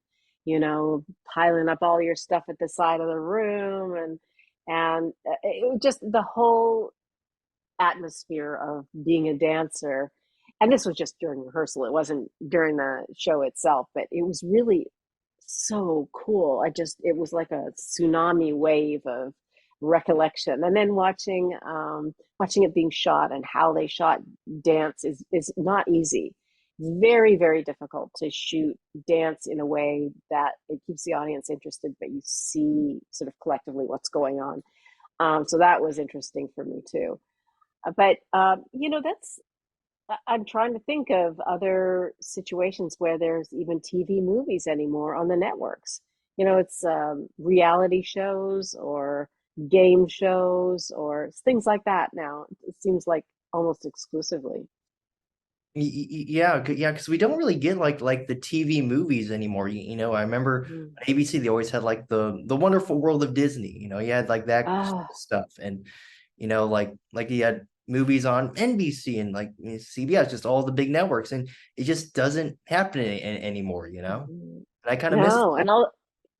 piling up all your stuff at the side of the room, and it just the whole atmosphere of being a dancer. And this was just during rehearsal, it wasn't during the show itself, but it was really so cool. It was like a tsunami wave of recollection. And then watching it being shot, and how they shot dance is not easy. Very, very difficult to shoot dance in a way that it keeps the audience interested, but you see sort of collectively what's going on. So that was interesting for me too. But that's I'm trying to think of other situations where there's even TV movies anymore on the networks. It's reality shows or game shows or things like that now. It seems like almost exclusively. Yeah, yeah, because we don't really get like the TV movies anymore. I remember Mm. ABC, they always had like the Wonderful World of Disney. You had like that Ah, stuff, and like you had movies on NBC and like CBS, just all the big networks, and it just doesn't happen anymore. mhm. And I kind of miss No, and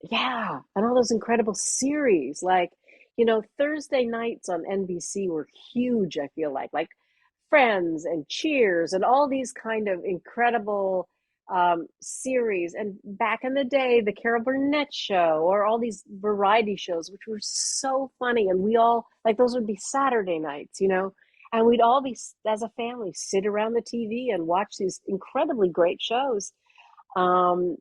yeah, and all those incredible series. Like, Thursday nights on NBC were huge, I feel like Friends and Cheers and all these kind of incredible series. And back in the day, the Carol Burnett show, or all these variety shows, which were so funny. And we all, like, those would be Saturday nights, and we'd all be, as a family, sit around the TV and watch these incredibly great shows. Um,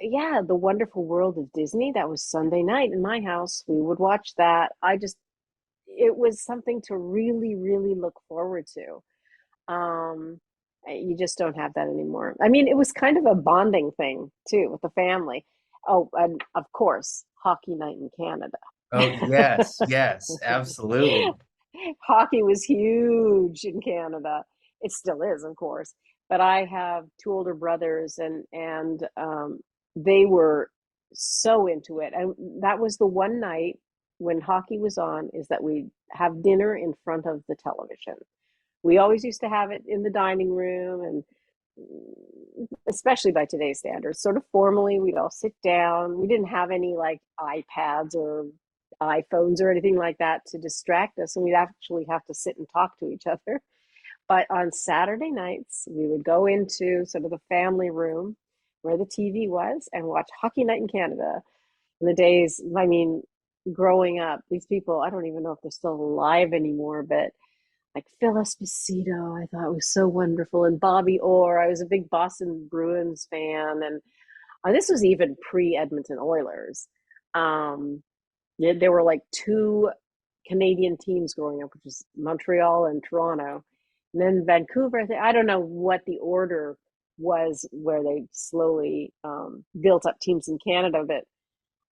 yeah, The Wonderful World of Disney. That was Sunday night in my house. We would watch that. It was something to really, really look forward to. You just don't have that anymore. I mean, it was kind of a bonding thing too with the family. Oh, and of course, Hockey Night in Canada. Oh, yes, yes, absolutely. Hockey was huge in Canada. It still is, of course. But I have two older brothers, and they were so into it. And that was the one night when hockey was on, is that we'd have dinner in front of the television. We always used to have it in the dining room, and especially by today's standards, sort of formally, we'd all sit down. We didn't have any like iPads or iPhones or anything like that to distract us, and we'd actually have to sit and talk to each other. But on Saturday nights, we would go into sort of the family room where the TV was and watch Hockey Night in Canada. In the days, I mean, growing up, these people, I don't even know if they're still alive anymore, but like Phil Esposito, I thought was so wonderful, and Bobby Orr. I was a big Boston Bruins fan, and this was even pre Edmonton Oilers. Um, there were like two Canadian teams growing up, which was Montreal and Toronto, and then Vancouver. I don't know what the order was where they slowly built up teams in Canada, but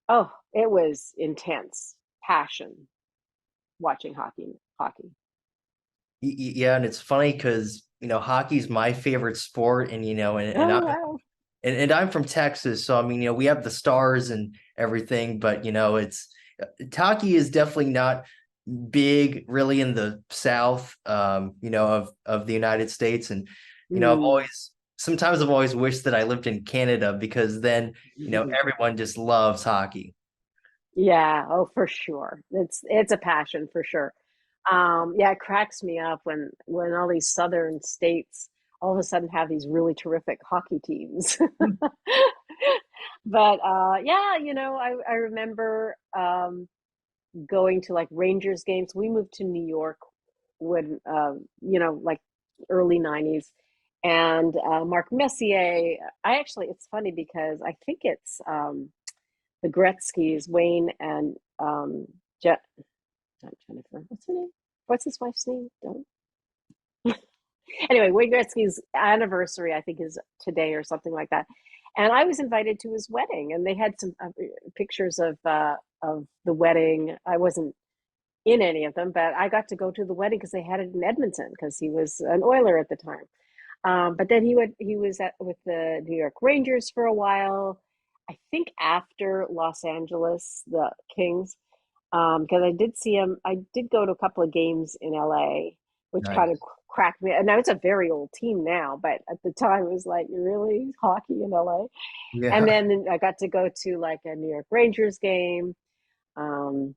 oh, it was intense passion watching hockey. Yeah, and it's funny because hockey's my favorite sport, and and Oh I wow. and I'm from Texas, so I mean, we have the Stars and everything, but it's hockey is definitely not big really in the South, of the United States, and Mm. I've always wished that I lived in Canada, because then everyone just loves hockey. Yeah, oh for sure. It's a passion for sure. Yeah, it cracks me up when all these southern states all of a sudden have these really terrific hockey teams. But yeah, I remember going to like Rangers games. We moved to New York when like early 90s. And Mark Messier, it's funny because I think it's the Gretzky's, Wayne and Je not Jennifer. What's her name? What's his wife's name? Don't. Anyway, Wayne Gretzky's anniversary, I think, is today or something like that. And I was invited to his wedding, and they had some pictures of the wedding. I wasn't in any of them, but I got to go to the wedding because they had it in Edmonton because he was an Oiler at the time. But then he was with the New York Rangers for a while. I think after Los Angeles, the Kings, because I did see him. I did go to a couple of games in LA, which kind of Nice. cracked me. And now it's a very old team now, but at the time it was like really hockey in LA. And Yeah. then I got to go to like a New York Rangers game. Um,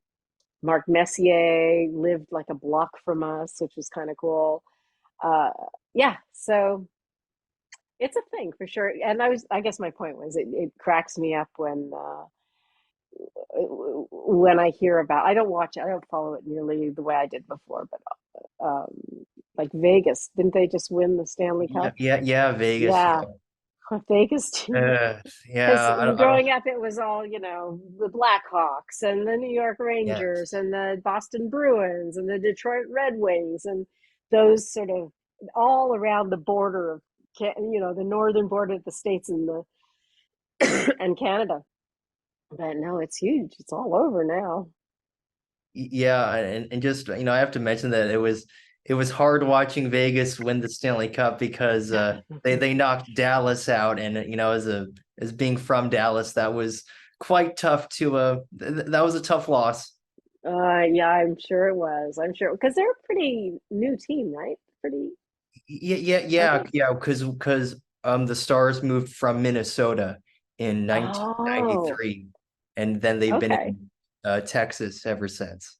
Mark Messier lived like a block from us, which was kind of cool. Uh, yeah, so it's a thing for sure. And I guess my point was it cracks me up when I hear about, I don't watch it, I don't follow it nearly the way I did before, but um, like Vegas, didn't they just win the Stanley Yeah, Cup? yeah, yeah, Vegas. Yeah, Vegas too. Because Yeah, I don't, growing up, it was all, the Blackhawks and the New York Rangers yes. and the Boston Bruins and the Detroit Red Wings and those sort of all around the border of, the northern border of the States and and Canada. But no, it's huge. It's all over now. Yeah, and just I have to mention that it was hard watching Vegas win the Stanley Cup because they knocked Dallas out, and as being from Dallas, that was quite tough to that was a tough loss. Yeah, I'm sure it was. I'm sure because they're a pretty new team, right? Pretty, Yeah, yeah, aren't yeah, they? yeah, because the Stars moved from Minnesota in Oh, 1993, and then they've been okay. in Texas ever since.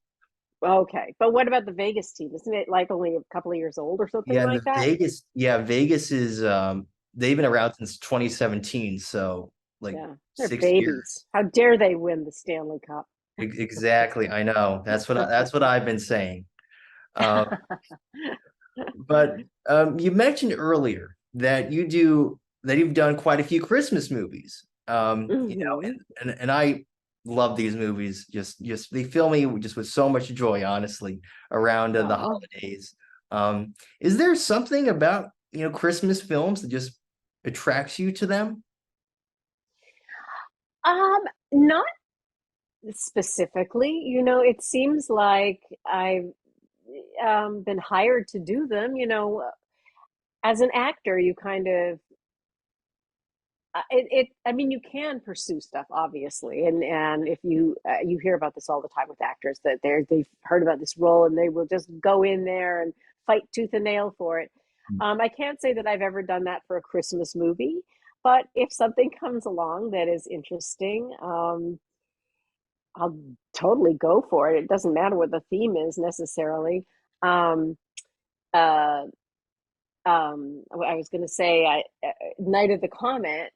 Okay. But what about the Vegas team? Isn't it like only a couple of years old or something Yeah, and like the that? Vegas, yeah, Vegas is they've been around since 2017, so like Yeah, they're 6 years. babies. How dare they win the Stanley Cup? Exactly, I know. That's what I've been saying. Uh, but you mentioned earlier that you've done quite a few Christmas movies. Hmm. And I love these movies. Just they fill me just with so much joy, honestly, around the Oh, holidays. Is there something about Christmas films that just attracts you to them? um, not specifically. It seems like I've been hired to do them. As an actor, you kind of I mean, you can pursue stuff obviously, and if you hear about this all the time with actors that they've heard about this role and they will just go in there and fight tooth and nail for it. I can't say that I've ever done that for a Christmas movie, but if something comes along that is interesting, I'll totally go for it. It doesn't matter what the theme is necessarily. um uh I was going to say, Night of the Comet,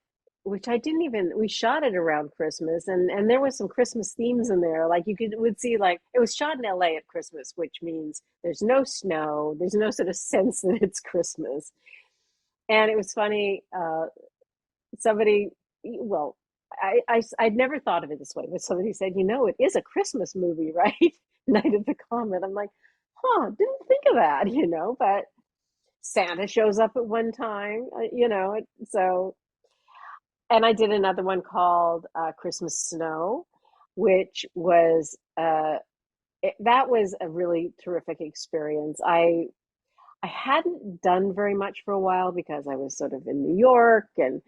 which I didn't even, we shot it around Christmas, and there was some Christmas themes in there. Like would see, like, it was shot in LA at Christmas, which means there's no snow, there's no sort of sense that it's Christmas. And it was funny, somebody, well, I'd never thought of it this way, but somebody said, it is a Christmas movie, right? Night of the Comet. I'm like, didn't think of that, but Santa shows up at one time, so. And I did another one called Christmas Snow, which was that was a really terrific experience. I hadn't done very much for a while because I was sort of in New York, and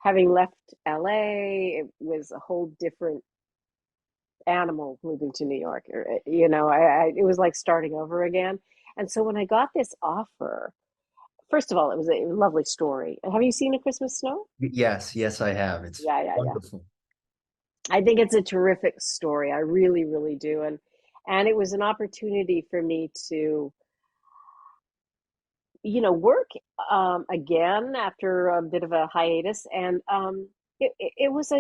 having left LA, it was a whole different animal moving to New York. It was like starting over again. And so when I got this offer, first of all, it was a lovely story. Have you seen A Christmas Snow? Yes, yes, I have. It's Yeah, yeah, yeah. wonderful. I think it's a terrific story. I really, really do. And it was an opportunity for me to, work again after a bit of a hiatus. And it was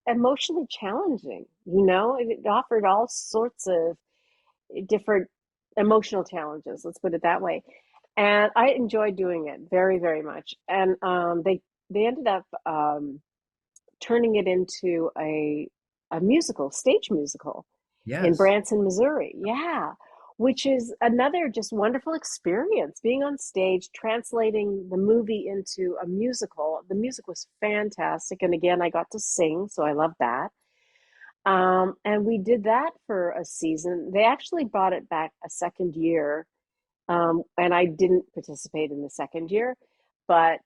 emotionally challenging. It offered all sorts of different emotional challenges, let's put it that way. And I enjoyed doing it very, very much. And they ended up turning it into a musical, stage musical in Yes. Branson, Missouri. Yeah, which is another just wonderful experience being on stage, translating the movie into a musical. The music was fantastic. And again, I got to sing, so I love that. And we did that for a season. They actually brought it back a second year, and I didn't participate in the second year, but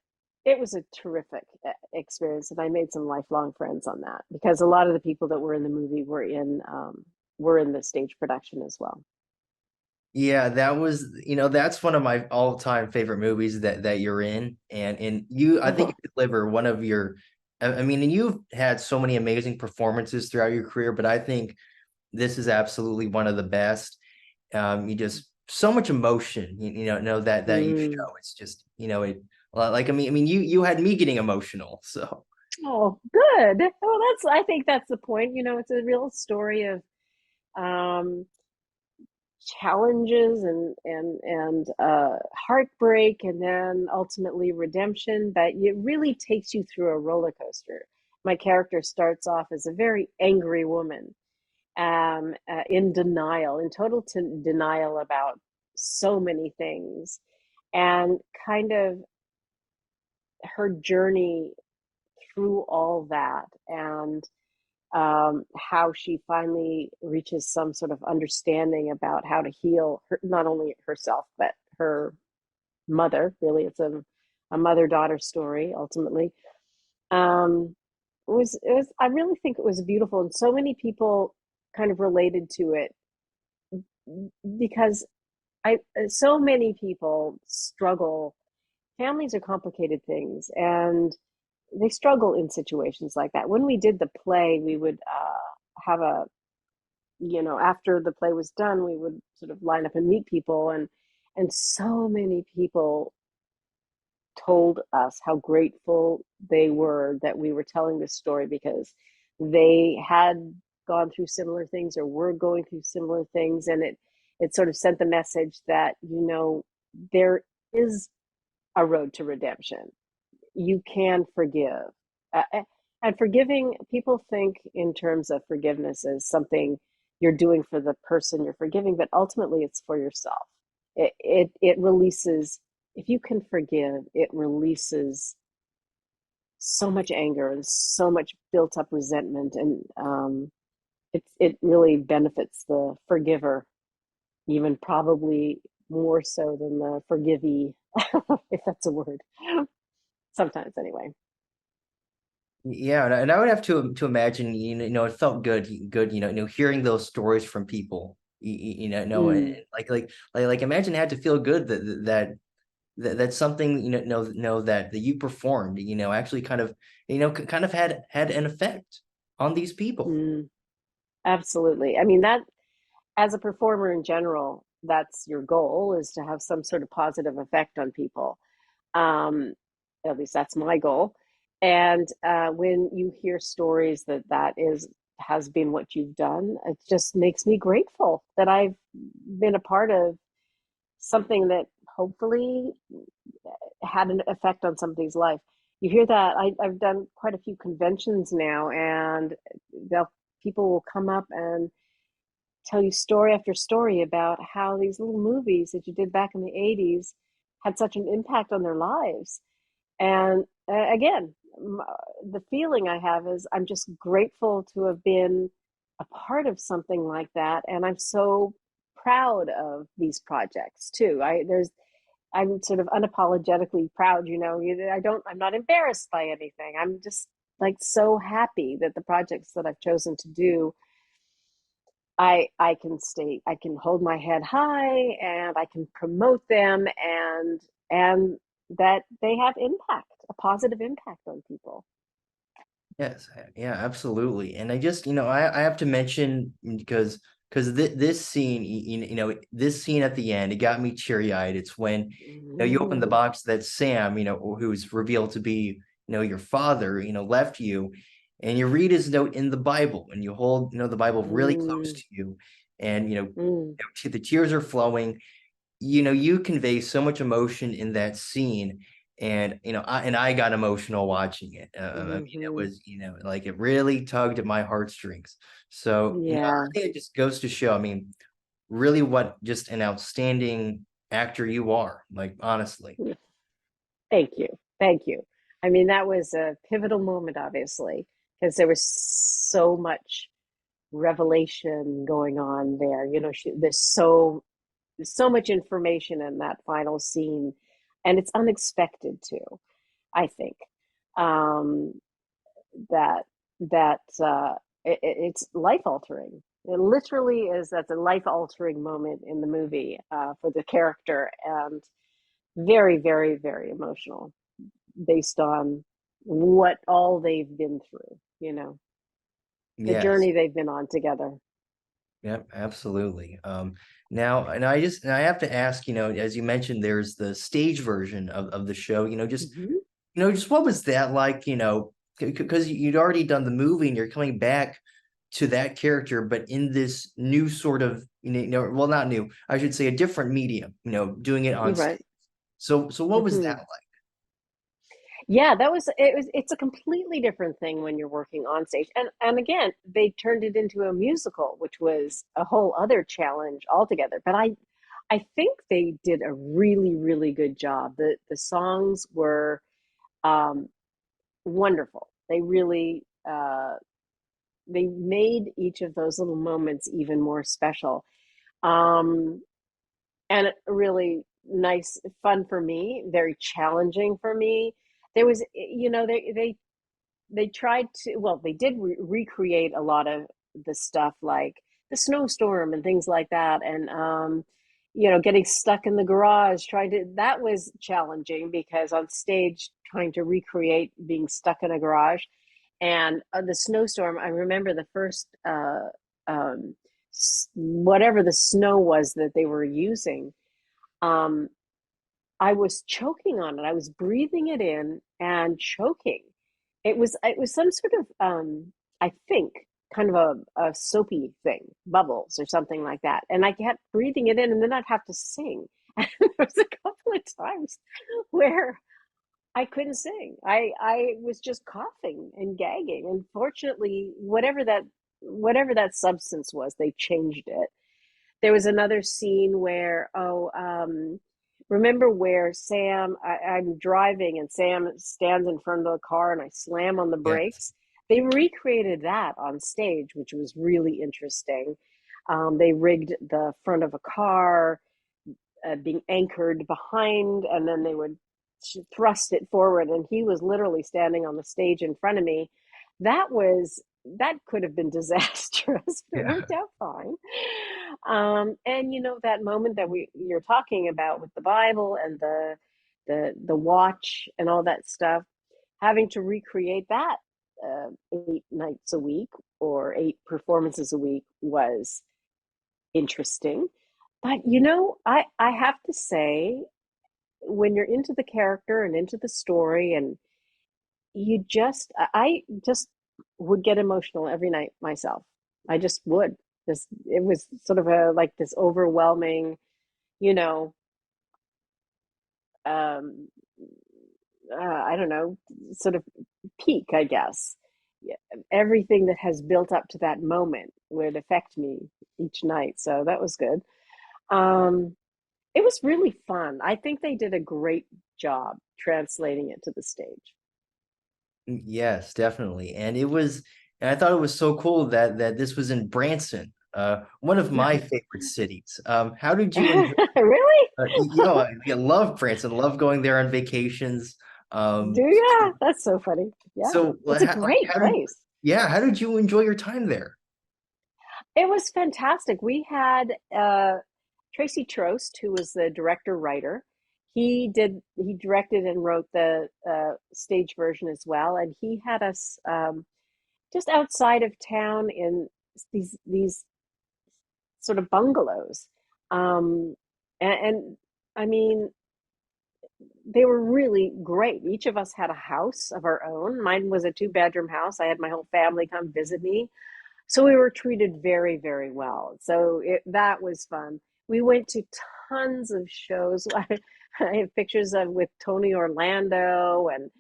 it was a terrific experience, and I made some lifelong friends on that because a lot of the people that were in the movie were in the stage production as well. Yeah, that was, that's one of my all-time favorite movies that you're in. And you, I think you deliver one of your, I mean, and you've had so many amazing performances throughout your career, but I think this is absolutely one of the best. You just so much emotion, know that you Mm. show. It's just, it like I mean, you had me getting emotional. So Oh, good. Well, I think that's the point. It's a real story of um, challenges and heartbreak, and then ultimately redemption. But it really takes you through a roller coaster. My character starts off as a very angry woman, in denial, in total denial about so many things, and kind of her journey through all that, and how she finally reaches some sort of understanding about how to heal not only herself but her mother. Really, it's a mother-daughter story ultimately. It was I really think it was beautiful, and so many people kind of related to it because I so many people struggle. Families are complicated things, and they struggle in situations like that. When we did the play, we would have a after the play was done, we would sort of line up and meet people, and so many people told us how grateful they were that we were telling this story because they had gone through similar things or were going through similar things, and it sort of sent the message that there is a road to redemption. You can forgive. And forgiving, people think in terms of forgiveness as something you're doing for the person you're forgiving, but ultimately it's for yourself. It releases, if you can forgive, it releases so much anger and so much built up resentment, and it really benefits the forgiver, even probably more so than the forgivee, if that's a word. Sometimes, anyway. yeah, and I would have to imagine, it felt good, hearing those stories from people, Mm. like imagine it had to feel good that's something, that you performed, actually kind of, kind of had an effect on these people. Mm. Absolutely. I mean, that as a performer in general, that's your goal, is to have some sort of positive effect on people. Um, at least that's my goal. And when you hear stories that is has been what you've done, it just makes me grateful that I've been a part of something that hopefully had an effect on somebody's life. You hear that? I've done quite a few conventions now, and they'll people will come up and tell you story after story about how these little movies that you did back in the 80s had such an impact on their lives. And again, the feeling I have is I'm just grateful to have been a part of something like that. And I'm so proud of these projects too. I'm sort of unapologetically proud, I'm not embarrassed by anything. I'm just like so happy that the projects that I've chosen to do, I can hold my head high and I can promote them, and that they have impact, a positive impact on people. Yes, yeah, absolutely. And I just, I have to mention because this scene, this scene at the end, it got me teary-eyed. It's when, you open the Mm, box that Sam, who's revealed to be, your father, left you, and you read his note in the Bible, and you hold, the Bible really close mm, to you. and Mm. the tears are flowing. You convey so much emotion in that scene, and I got emotional watching it. I mean, it Hmm. was, like, it really tugged at my heartstrings. So, Yeah. I think it just goes to show, I mean, really what just an outstanding actor you are, like, honestly. Thank you. Thank you. I mean, that was a pivotal moment, obviously, because there was so much revelation going on there. There's so much information in that final scene, and it's unexpected too, I think. Um, that that it's life altering. It literally is. That's a life altering moment in the movie for the character, and very, very, very emotional based on what all they've been through, the Yes. journey they've been on together. Yep, absolutely. Now, and I have to ask, as you mentioned, there's the stage version of the show, Hmm. just what was that like, because you'd already done the movie and you're coming back to that character, but in this new sort of, well, not new, I should say a different medium, doing it on You're stage. right. So what was that Hmm. Yeah, it's a completely different thing when you're working on stage. And again, they turned it into a musical, which was a whole other challenge altogether. But I think they did a really, really good job. The songs were um, wonderful. They made each of those little moments even more special. Um, and really nice, fun for me, very challenging for me. There was, they tried to, well, they did recreate a lot of the stuff like the snowstorm and things like that, and getting stuck in the garage trying to, that was challenging because on stage trying to recreate being stuck in a garage. And the snowstorm, I remember the first um, whatever the snow was that they were using, um, I was choking on it. I was breathing it in and choking. It was some sort of I think kind of a soapy thing, bubbles or something like that. And I kept breathing it in, and then I'd have to sing. And there was a couple of times where I couldn't sing. I was just coughing and gagging. And fortunately, whatever that substance was, they changed it. There was another scene where, remember where I'm driving and Sam stands in front of the car and I slam on the Yes. brakes. They recreated that on stage, which was really interesting. They rigged the front of a car being anchored behind, and then they would thrust it forward. And he was literally standing on the stage in front of me. That could have been disastrous, but it Yeah. worked out fine. And that moment that you're talking about with the Bible and the watch and all that stuff, having to recreate that 8 nights a week or 8 performances a week was interesting. But I have to say, when you're into the character and into the story, and I just would get emotional every night myself. I just would. It was sort of a like this overwhelming, you know, um, I don't know, sort of peak, I guess. Yeah, everything that has built up to that moment would affect me each night. So that was good. Um, It was really fun. I think they did a great job translating it to the stage. Yes, definitely. And I thought it was so cool that this was in Branson, one of my favorite cities. How did you enjoy? Really? I love Branson. Love going there on vacations. Do ya? That's so funny. Yeah. So It's a like, great place. how did you enjoy your time there? It was fantastic. We had Tracy Trost, who was the director writer. He directed and wrote the stage version as well, and he had us just outside of town in these sort of bungalows. And I mean, they were really great. Each of us had a house of our own. Mine was a two-bedroom house. I had my whole family come visit me. So we were treated very, very well. So that was fun. We went to tons of shows. I have pictures of with Tony Orlando and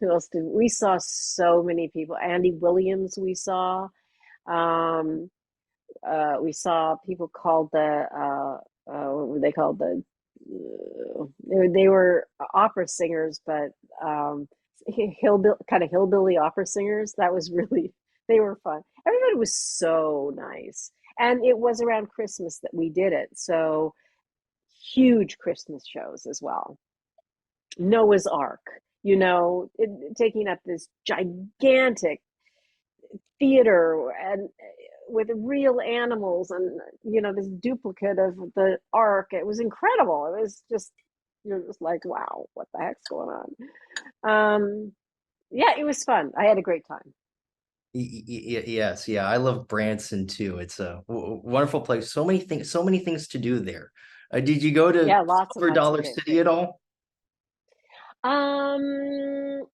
who else did we saw so many people. Andy Williams we saw. Um, we saw people called what were they called? They were opera singers, but hillbilly kind of hillbilly opera singers. That was really they were fun. Everybody was so nice, and it was around Christmas that we did it. So huge Christmas shows as well. Noah's Ark, taking up this gigantic theater and with real animals and this duplicate of the ark. It was incredible. It was just you're just like, wow, what the heck's going on? Yeah, it was fun. I had a great time. Yes, yeah, I love Branson too. It's a wonderful place. So many things to do there. Did you go to Yeah, lots and Silver lots to Dollar do. City at all? um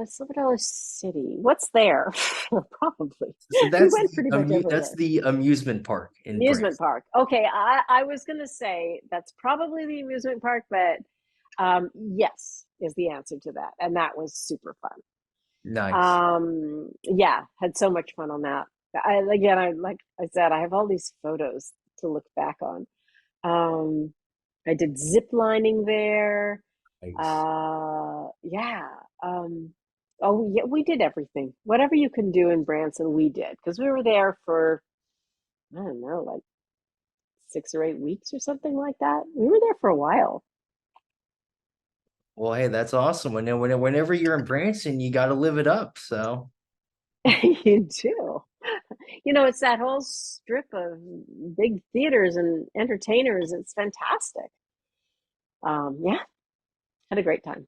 Silver Dollar City, what's there? Probably So we went pretty much that's everywhere. the amusement park in Amusement Branson. park. Okay, I was gonna say that's probably the amusement park, but yes is the answer to that, and that was super fun. Nice. Yeah, had so much fun on that. I like I said, I have all these photos to look back on. Um, I did zip lining there. Nice. Yeah. Um, oh yeah, we did everything. Whatever you can do in Branson, we did because we were there for I don't know, like 6 or 8 weeks or something like that. We were there for a while. Well, hey, that's awesome. Whenever you're in Branson, you got to live it up. So, You do. It's that whole strip of big theaters and entertainers. It's fantastic. Yeah, had a great time.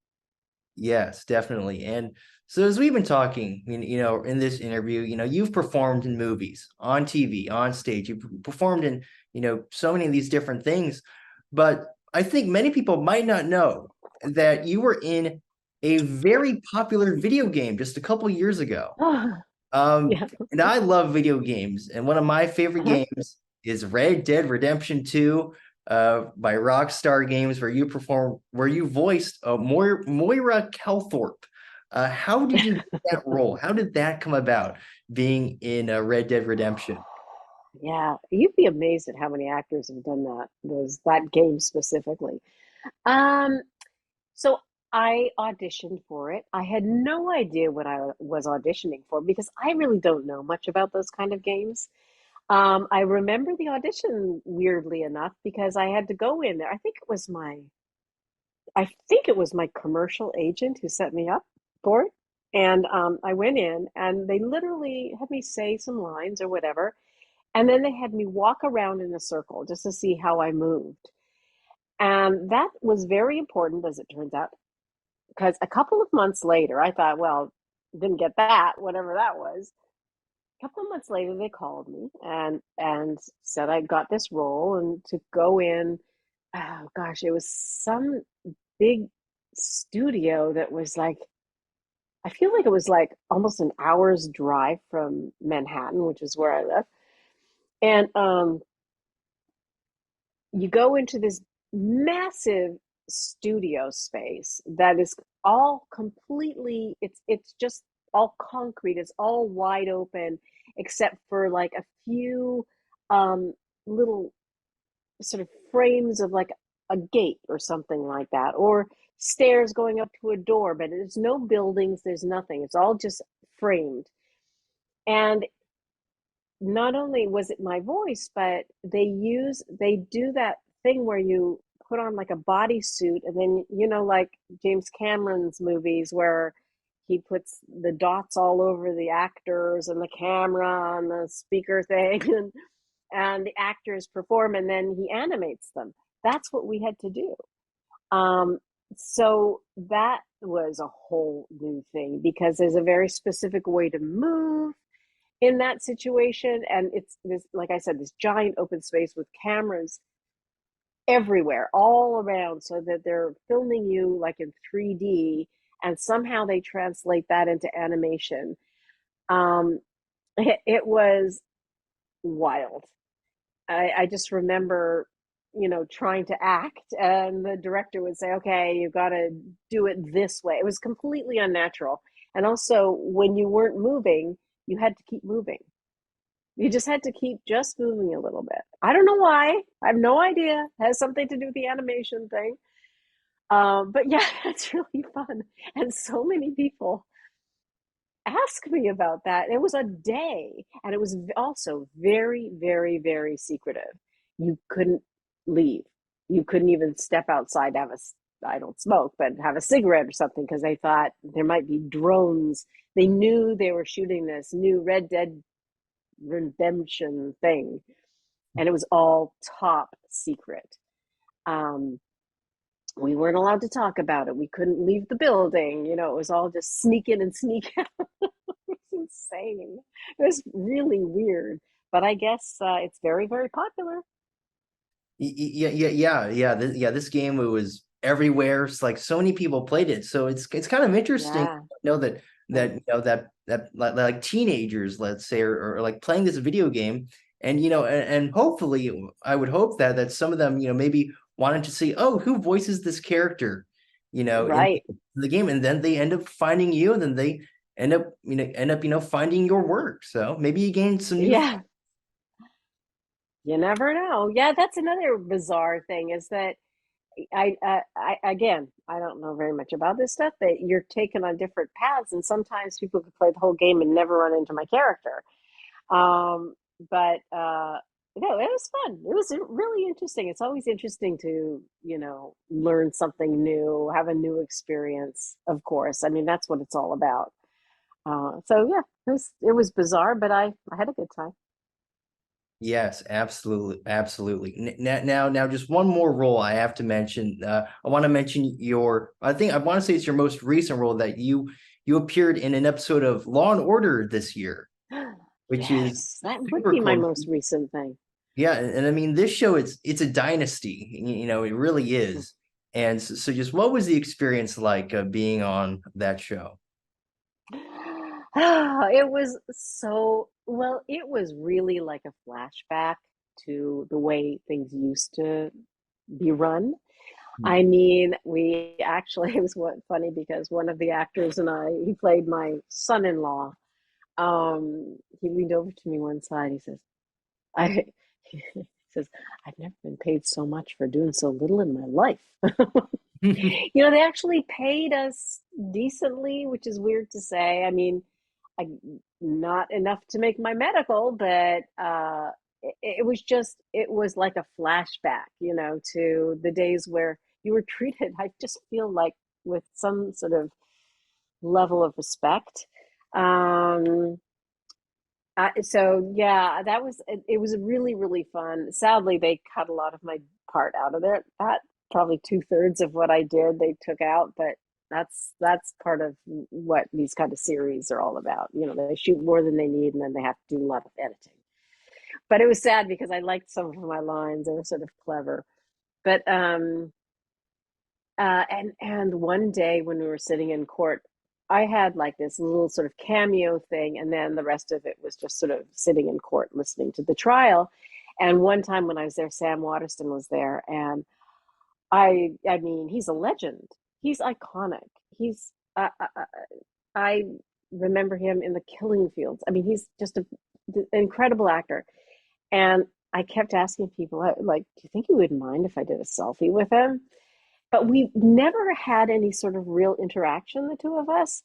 yes, definitely. And so, as we've been talking, in this interview, you've performed in movies, on TV, on stage. You've performed in, so many of these different things. But I think many people might not know that you were in a very popular video game just a couple years ago. Oh, Um, yeah. and I love video games, and one of my favorite Uh-huh. games is Red Dead Redemption 2, by Rockstar Games, where you voiced Moira Kelthorpe. How did you get that role? How did that come about, being in Red Dead Redemption? Yeah, you'd be amazed at how many actors have done that game specifically. Um, so I auditioned for it. I had no idea what I was auditioning for because I really don't know much about those kind of games. I remember the audition weirdly enough because I had to go in there. I think it was my commercial agent who set me up for it. And I went in and they literally had me say some lines or whatever. And then they had me walk around in a circle just to see how I moved. And that was very important, as it turns out, because a couple of months later, I thought, well, didn't get that, whatever that was. A couple of months later, they called me and said I got this role and to go in. Oh gosh, it was some big studio that was like I feel like it was like almost an hour's drive from Manhattan, which is where I live. And you go into this massive studio space that is all completely it's just all concrete, it's all wide open except for like a few um little sort of frames of like a gate or something like that, or stairs going up to a door, but there's no buildings, there's nothing, it's all just framed. And not only was it my voice, but they do that thing where you put on like a bodysuit and then like James Cameron's movies where he puts the dots all over the actors and the camera and the speaker thing and the actors perform and then he animates them. That's what we had to do. Um, so that was a whole new thing because there's a very specific way to move in that situation. And it's this, like I said, this giant open space with cameras everywhere, all around, so that they're filming you like in 3D and somehow they translate that into animation. Um, it was wild. I just remember, trying to act, and the director would say, okay, you got to do it this way. It was completely unnatural. And also, when you weren't moving, you had to keep moving. You just had to keep just moving a little bit. I don't know why. I have no idea. It has something to do with the animation thing. But yeah, that's really fun. And so many people ask me about that. It was a day, and it was also very, very, very secretive. You couldn't leave. You couldn't even step outside to have I don't smoke, but have a cigarette or something because they thought there might be drones. They knew they were shooting this new Red Dead Redemption thing, and it was all top secret. Um, we weren't allowed to talk about it. We couldn't leave the building. It was all just sneak in and sneak out. It's insane. It was really weird, but I guess it's very, very popular. Yeah. This game, it was everywhere. It's like so many people played it, so it's kind of interesting, Yeah, that yeah, like teenagers, let's say, or like playing this video game, and hopefully, I would hope that some of them, maybe wanted to see, oh, who voices this character, in right. the game, and then they end up finding you, and then they end up finding your work. So maybe you gain some new. Yeah, you never know. Yeah, that's another bizarre thing is that I again, I don't know very much about this stuff, but you're taken on different paths, and sometimes people could play the whole game and never run into my character. Um, but no, it was fun. It was really interesting. It's always interesting to, learn something new, have a new experience, of course. I mean, that's what it's all about. So yeah, it was bizarre, but I had a good time. Yes, absolutely, absolutely. Now, just one more role I have to mention. I want to mention I think I want to say it's your most recent role that you appeared in an episode of Law and Order this year, which is Yes, that would super be my cool. most recent thing. Yeah, and I mean, this show, it's a dynasty. It really is. And so just what was the experience like, being on that show? It was so well, it was really like a flashback to the way things used to be run. Hmm. I mean, we actually, it was funny because one of the actors and he played my son-in-law. He leaned over to me one side. He says, I, he says, I've never been paid so much for doing so little in my life. They actually paid us decently, which is weird to say. I mean, I, not enough to make my medical, but it was like a flashback, to the days where you were treated, I just feel like, with some sort of level of respect. Um, so yeah, it was really, really fun. Sadly, they cut a lot of my part out of there. That probably two-thirds of what I did they took out, but that's part of what these kind of series are all about. They shoot more than they need, and then they have to do a lot of editing. But it was sad because I liked some of my lines; they were sort of clever. But and one day when we were sitting in court, I had like this little sort of cameo thing, and then the rest of it was just sort of sitting in court listening to the trial. And one time when I was there, Sam Waterston was there, and I mean, he's a legend. He's iconic. I remember him in The Killing Fields. I mean, he's just an incredible actor. And I kept asking people, like, do you think he would mind if I did a selfie with him? But we never had any sort of real interaction, the two of us.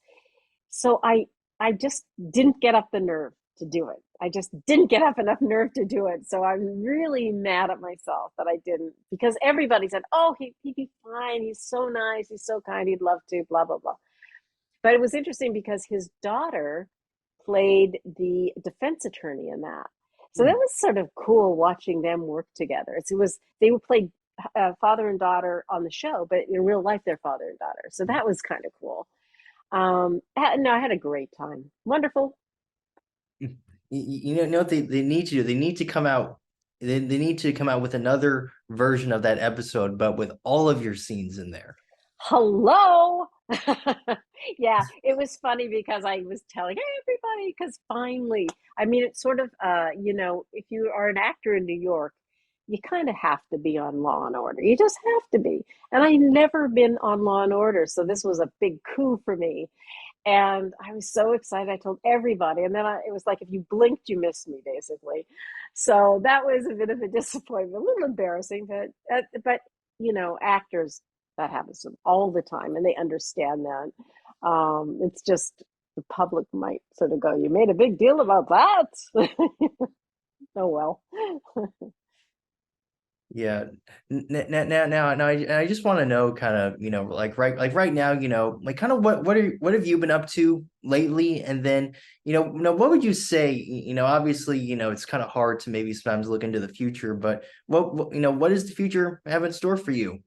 So I just didn't get up the nerve to do it. I just didn't get up enough nerve to do it. So I'm really mad at myself that I didn't, because everybody said, "Oh, he'd be fine. He's so nice. He's so kind. He'd love to." Blah blah blah. But it was interesting because his daughter played the defense attorney in that. So that was sort of cool watching them work together. They were played father and daughter on the show, but in real life they're father and daughter. So that was kind of cool. No, I had a great time. Wonderful. Know what they need to do? They need to come out. They need to come out with another version of that episode, but with all of your scenes in there. Hello. Yeah, it was funny because I was telling everybody because finally, I mean, it's sort of, if you are an actor in New York, you kind of have to be on Law and Order. You just have to be. And I never been on Law and Order, so this was a big coup for me. And I was so excited. I told everybody, and then it was like if you blinked, you missed me, basically. So that was a bit of a disappointment, a little embarrassing, but actors, that happens to them all the time, and they understand that. It's just the public might sort of go, "You made a big deal about that." Oh well. Yeah. Now, I just want to know kind of, like right now, like kind of what have you been up to lately? And then, what would you say, obviously, it's kind of hard to maybe sometimes look into the future, but what does the future have in store for you?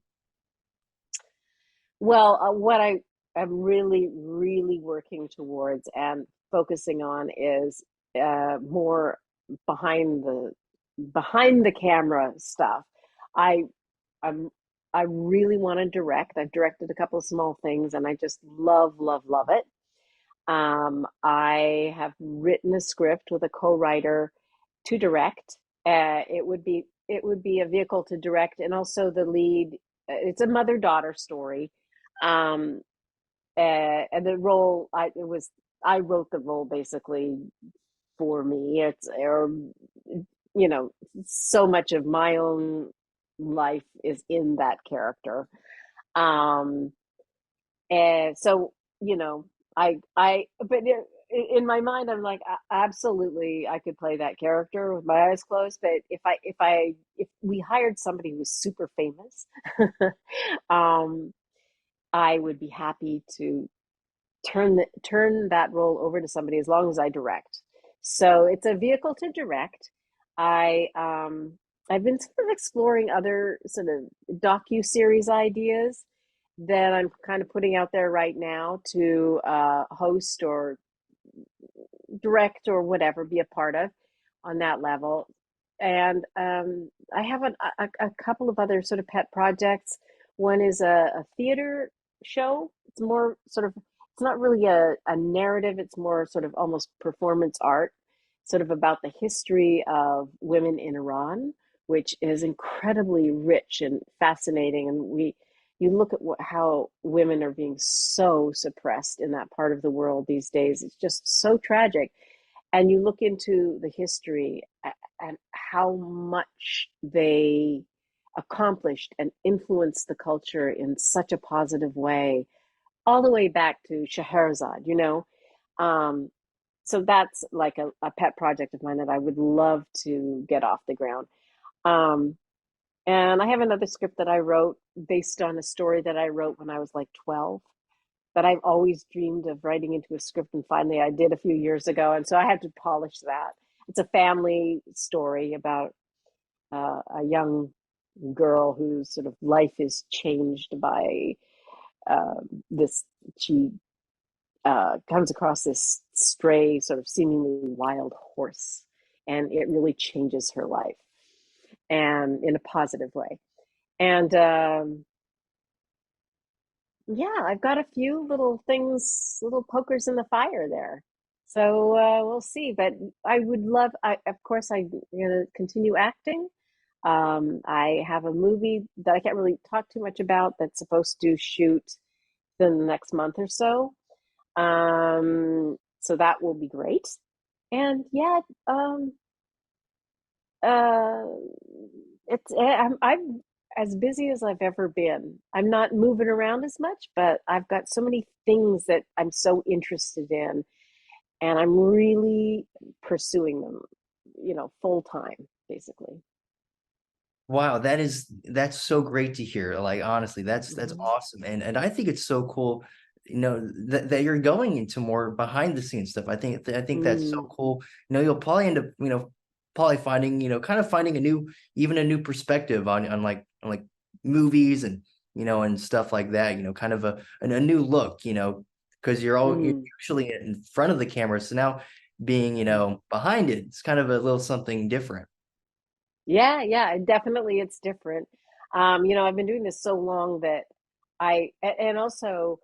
Well, what I am really, really working towards and focusing on is more behind the behind the camera stuff. I I'm I really want to direct. I've directed a couple of small things, and I just love, love, love it. I have written a script with a co-writer to direct. It would be a vehicle to direct, and also the lead. It's a mother-daughter story. Um, and the role I wrote the role basically for me. It's or you know so much of my own life is in that character. Um, and so I but in my mind I'm like, absolutely I could play that character with my eyes closed. But if we hired somebody who's super famous, um, I would be happy to turn that role over to somebody as long as I direct. So it's a vehicle to direct. I've been sort of exploring other sort of docu-series ideas that I'm kind of putting out there right now to host or direct or whatever, be a part of on that level. And I have a couple of other sort of pet projects. One is a theater show. It's more sort of, it's not really a narrative, it's more sort of almost performance art, sort of about the history of women in Iran, which is incredibly rich and fascinating. And you look at how women are being so suppressed in that part of the world these days. It's just so tragic. And you look into the history and how much they accomplished and influenced the culture in such a positive way, all the way back to Scheherazade, Um, so that's like a pet project of mine that I would love to get off the ground. Um, and I have another script that I wrote based on a story that I wrote when I was like 12 that I've always dreamed of writing into a script, and finally I did a few years ago. And so I had to polish that. It's a family story about a young girl whose sort of life is changed by this. She comes across this stray, sort of seemingly wild horse, and it really changes her life, and in a positive way. And yeah, I've got a few little things, little pokers in the fire there. So we'll see. But I would love, of course, I'm going to continue acting. I have a movie that I can't really talk too much about that's supposed to shoot in the next month or so. So that will be great. And yeah, uh, I'm as busy as I've ever been. I'm not moving around as much, but I've got so many things that I'm so interested in, and I'm really pursuing them, full time, basically. Wow, that's so great to hear. Like honestly, that's Hmm. awesome. And I think it's so cool, that you're going into more behind the scenes stuff. I think that's so Mm, cool. You'll probably end up, probably finding, kind of finding even a new perspective on like movies and stuff like that, kind of a new look, because you're mm, usually in front of the camera. So now being, mm. behind it, it's kind of a little something different. Yeah, yeah, definitely it's different. I've been doing this so long that and also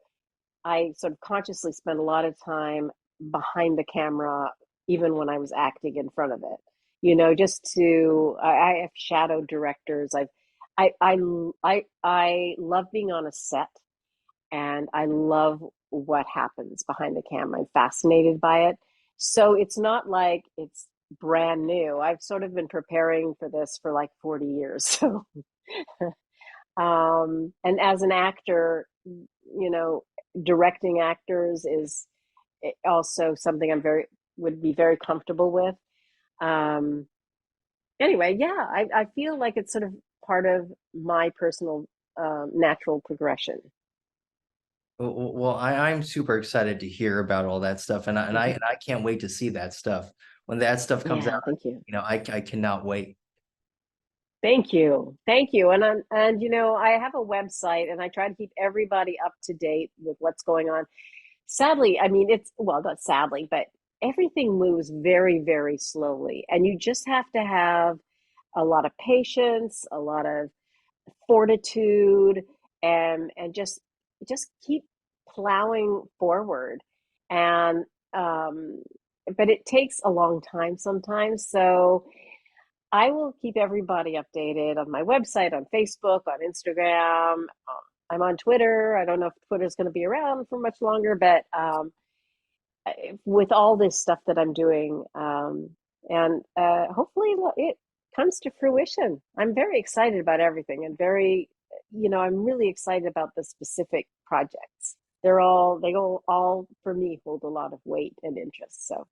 I sort of consciously spent a lot of time behind the camera, even when I was acting in front of it. Just I have shadow directors. I love being on a set, and I love what happens behind the camera. I'm fascinated by it. So it's not like it's brand new. I've sort of been preparing for this for like 40 years. So, and as an actor, directing actors is also something would be very comfortable with. Um, anyway, yeah, I feel like it's sort of part of my personal natural progression. Well, I'm super excited to hear about all that stuff, and Mhm. I can't wait to see that stuff when that stuff comes out. Yeah, thank you. I cannot wait. Thank you. Thank you. And I have a website and I try to keep everybody up to date with what's going on. Sadly, I mean it's well, not sadly, but everything moves very, very slowly. And you just have to have a lot of patience, a lot of fortitude, and just keep plowing forward. And but it takes a long time sometimes. So I will keep everybody updated on my website, on Facebook, on Instagram. I'm on Twitter. I don't know if Twitter's going to be around for much longer, but with all this stuff that I'm doing, and hopefully it comes to fruition. I'm very excited about everything, and I'm really excited about the specific projects. They all for me hold a lot of weight and interest. So.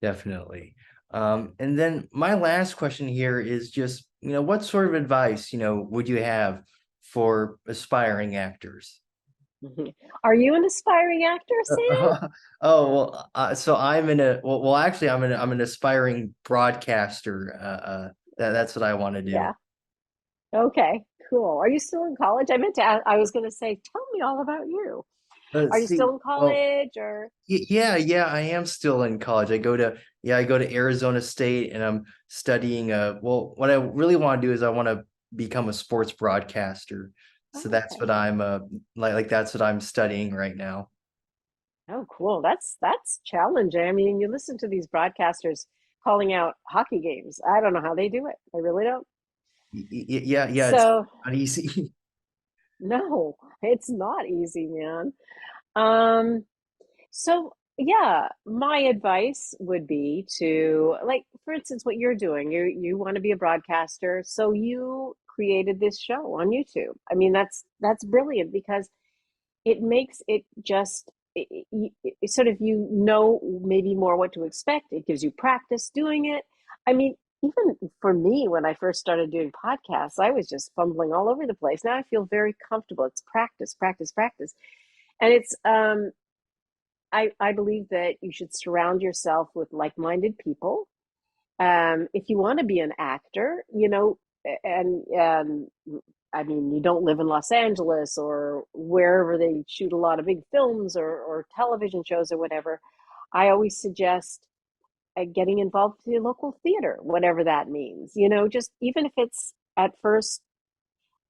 Definitely. And then my last question here is just, what sort of advice, would you have for aspiring actors? Mhm. Are you an aspiring actor, Sam? Oh, well, so actually, I'm an aspiring broadcaster. That's what I want to do. Yeah. Okay, cool. Are you still in college? I was going to say, tell me all about you. Are Let's you see. still in Well, college or? yeah, I am still in college. I go to Arizona State, and I'm studying. Well, what I really want to do is I want to become a sports broadcaster. So Oh, that's okay. what I'm that's what I'm studying right now. Oh, cool. That's challenging. I mean, you listen to these broadcasters calling out hockey games. I don't know how they do it. I really don't. Yeah, it's So, not easy. no, it's not easy, man. Um, So, yeah, my advice would be to, like, for instance, what you're doing. You want to be a broadcaster, so you created this show on YouTube. I mean, that's brilliant because it makes it just sort of maybe more what to expect. It gives you practice doing it. I mean, even for me, when I first started doing podcasts, I was just fumbling all over the place. Now I feel very comfortable. It's practice, practice, practice, and I believe that you should surround yourself with like-minded people. If you want to be an actor, and I mean, you don't live in Los Angeles or wherever they shoot a lot of big films or television shows or whatever, I always suggest getting involved with your local theater, whatever that means. Just even if it's at first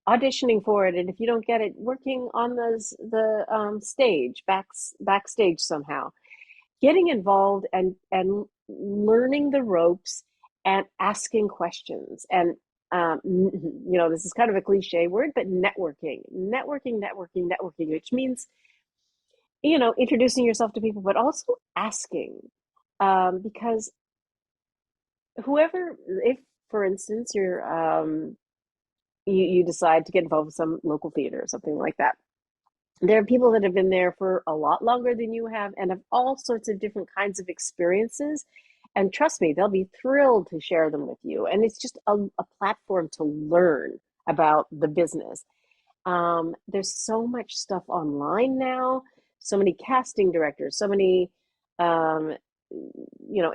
auditioning for it, and if you don't get it, working on the stage backstage somehow, getting involved and learning the ropes and asking questions and this is kind of a cliche word, but networking, which means introducing yourself to people, but also asking, because whoever, if for instance you decide to get involved with some local theater or something like that, there are people that have been there for a lot longer than you have and have all sorts of different kinds of experiences. And trust me, they'll be thrilled to share them with you. And it's just a platform to learn about the business. There's so much stuff online now, so many casting directors, so many, um,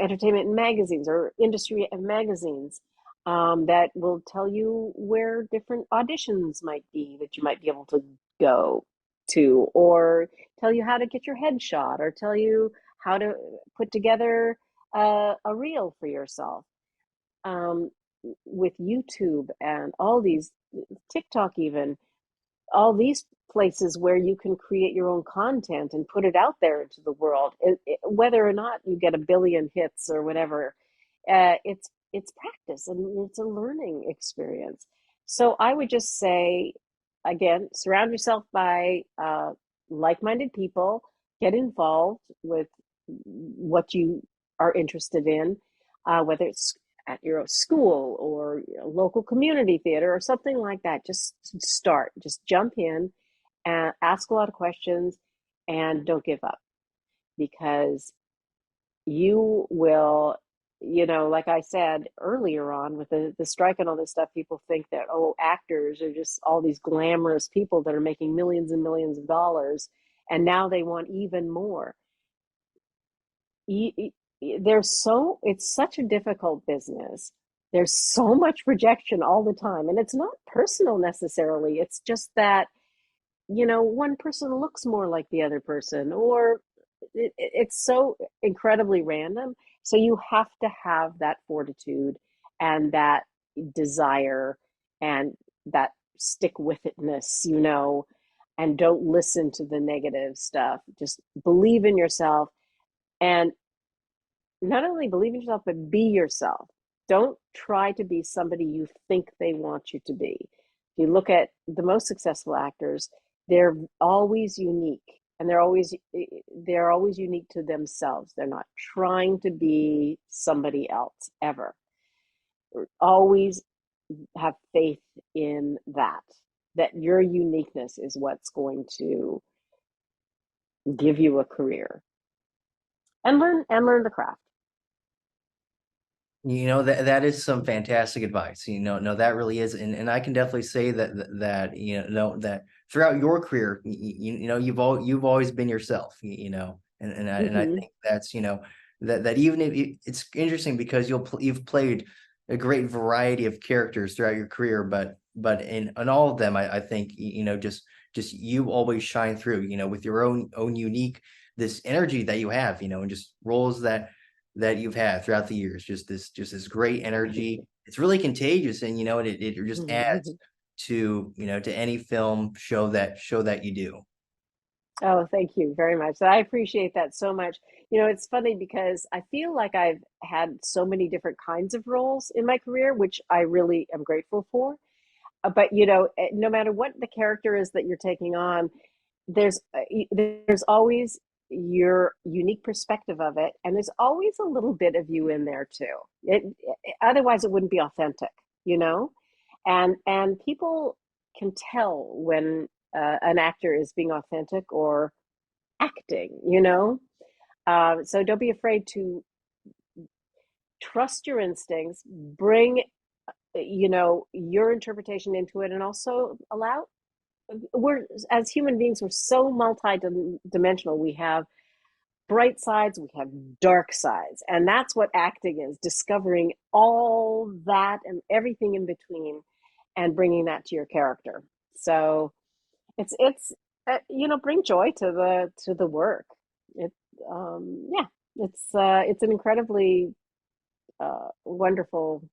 entertainment magazines or industry magazines that will tell you where different auditions might be that you might be able to go to, or tell you how to get your headshot, or tell you how to put together a reel for yourself. Um, with YouTube and all these, TikTok even, all these places where you can create your own content and put it out there into the world. Whether or not you get a billion hits or whatever, it's practice and it's a learning experience. So I would just say, again, surround yourself by like-minded people. Get involved with what you are interested in, whether it's at your school or local community theater or something like that. Just start, just jump in and ask a lot of questions and don't give up, because you will, like I said earlier on with the strike and all this stuff, people think that, oh, actors are just all these glamorous people that are making millions and millions of dollars, and now they want even more. It's such a difficult business. There's so much rejection all the time, and it's not personal necessarily. It's just that, one person looks more like the other person, or it's so incredibly random. So you have to have that fortitude and that desire and that stick with itness, and don't listen to the negative stuff. Just believe in yourself, and not only believe in yourself, but be yourself. Don't try to be somebody you think they want you to be. If you look at the most successful actors, they're always unique, and they're always unique to themselves. They're not trying to be somebody else ever. Always have faith in that your uniqueness is what's going to give you a career, and learn the craft. That is some fantastic advice. No, that really is, and I can definitely say that throughout your career, you've always been yourself. And I Mm-hmm. think that's that even if it's interesting because you've played a great variety of characters throughout your career, but in all of them, I think just you always shine through. With your own unique this energy that you have. And just roles that you've had throughout the years, just this great energy. It's really contagious, and it just adds to any film show that you do. Oh, thank you very much. I appreciate that so much. It's funny because I feel like I've had so many different kinds of roles in my career, which I really am grateful for. But no matter what the character is that you're taking on, there's always your unique perspective of it, and there's always a little bit of you in there too. Otherwise it wouldn't be authentic, you know. And people can tell when an actor is being authentic or acting, so don't be afraid to trust your instincts, bring your interpretation into it, and also allow, we're, as human beings, we're so multi-dimensional. We have bright sides, we have dark sides, and that's what acting is, discovering all that and everything in between and bringing that to your character. So it's bring joy to the work. It yeah, it's an incredibly wonderful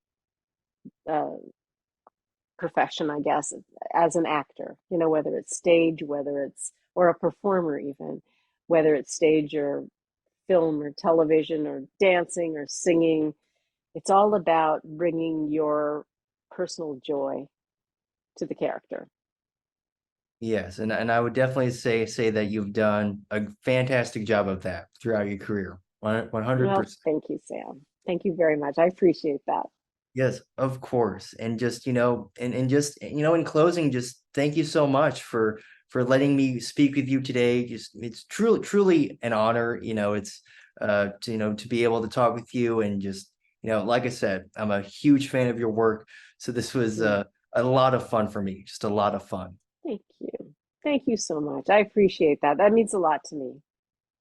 uh, profession, I guess, as an actor, whether it's stage, whether it's, or a performer even, whether it's stage or film or television or dancing or singing. It's all about bringing your personal joy to the character. Yes, and I would definitely say that you've done a fantastic job of that throughout your career. One hundred Well, percent. thank you, Sam. Thank you very much. I appreciate that. Yes, of course. And just, and just, in closing, just thank you so much for letting me speak with you today. Just it's truly an honor. It's to be able to talk with you, and just, like I said, I'm a huge fan of your work. So this was Mm, a lot of fun for me, just a lot of fun. thank you. Thank you so much. I appreciate that. That means a lot to me.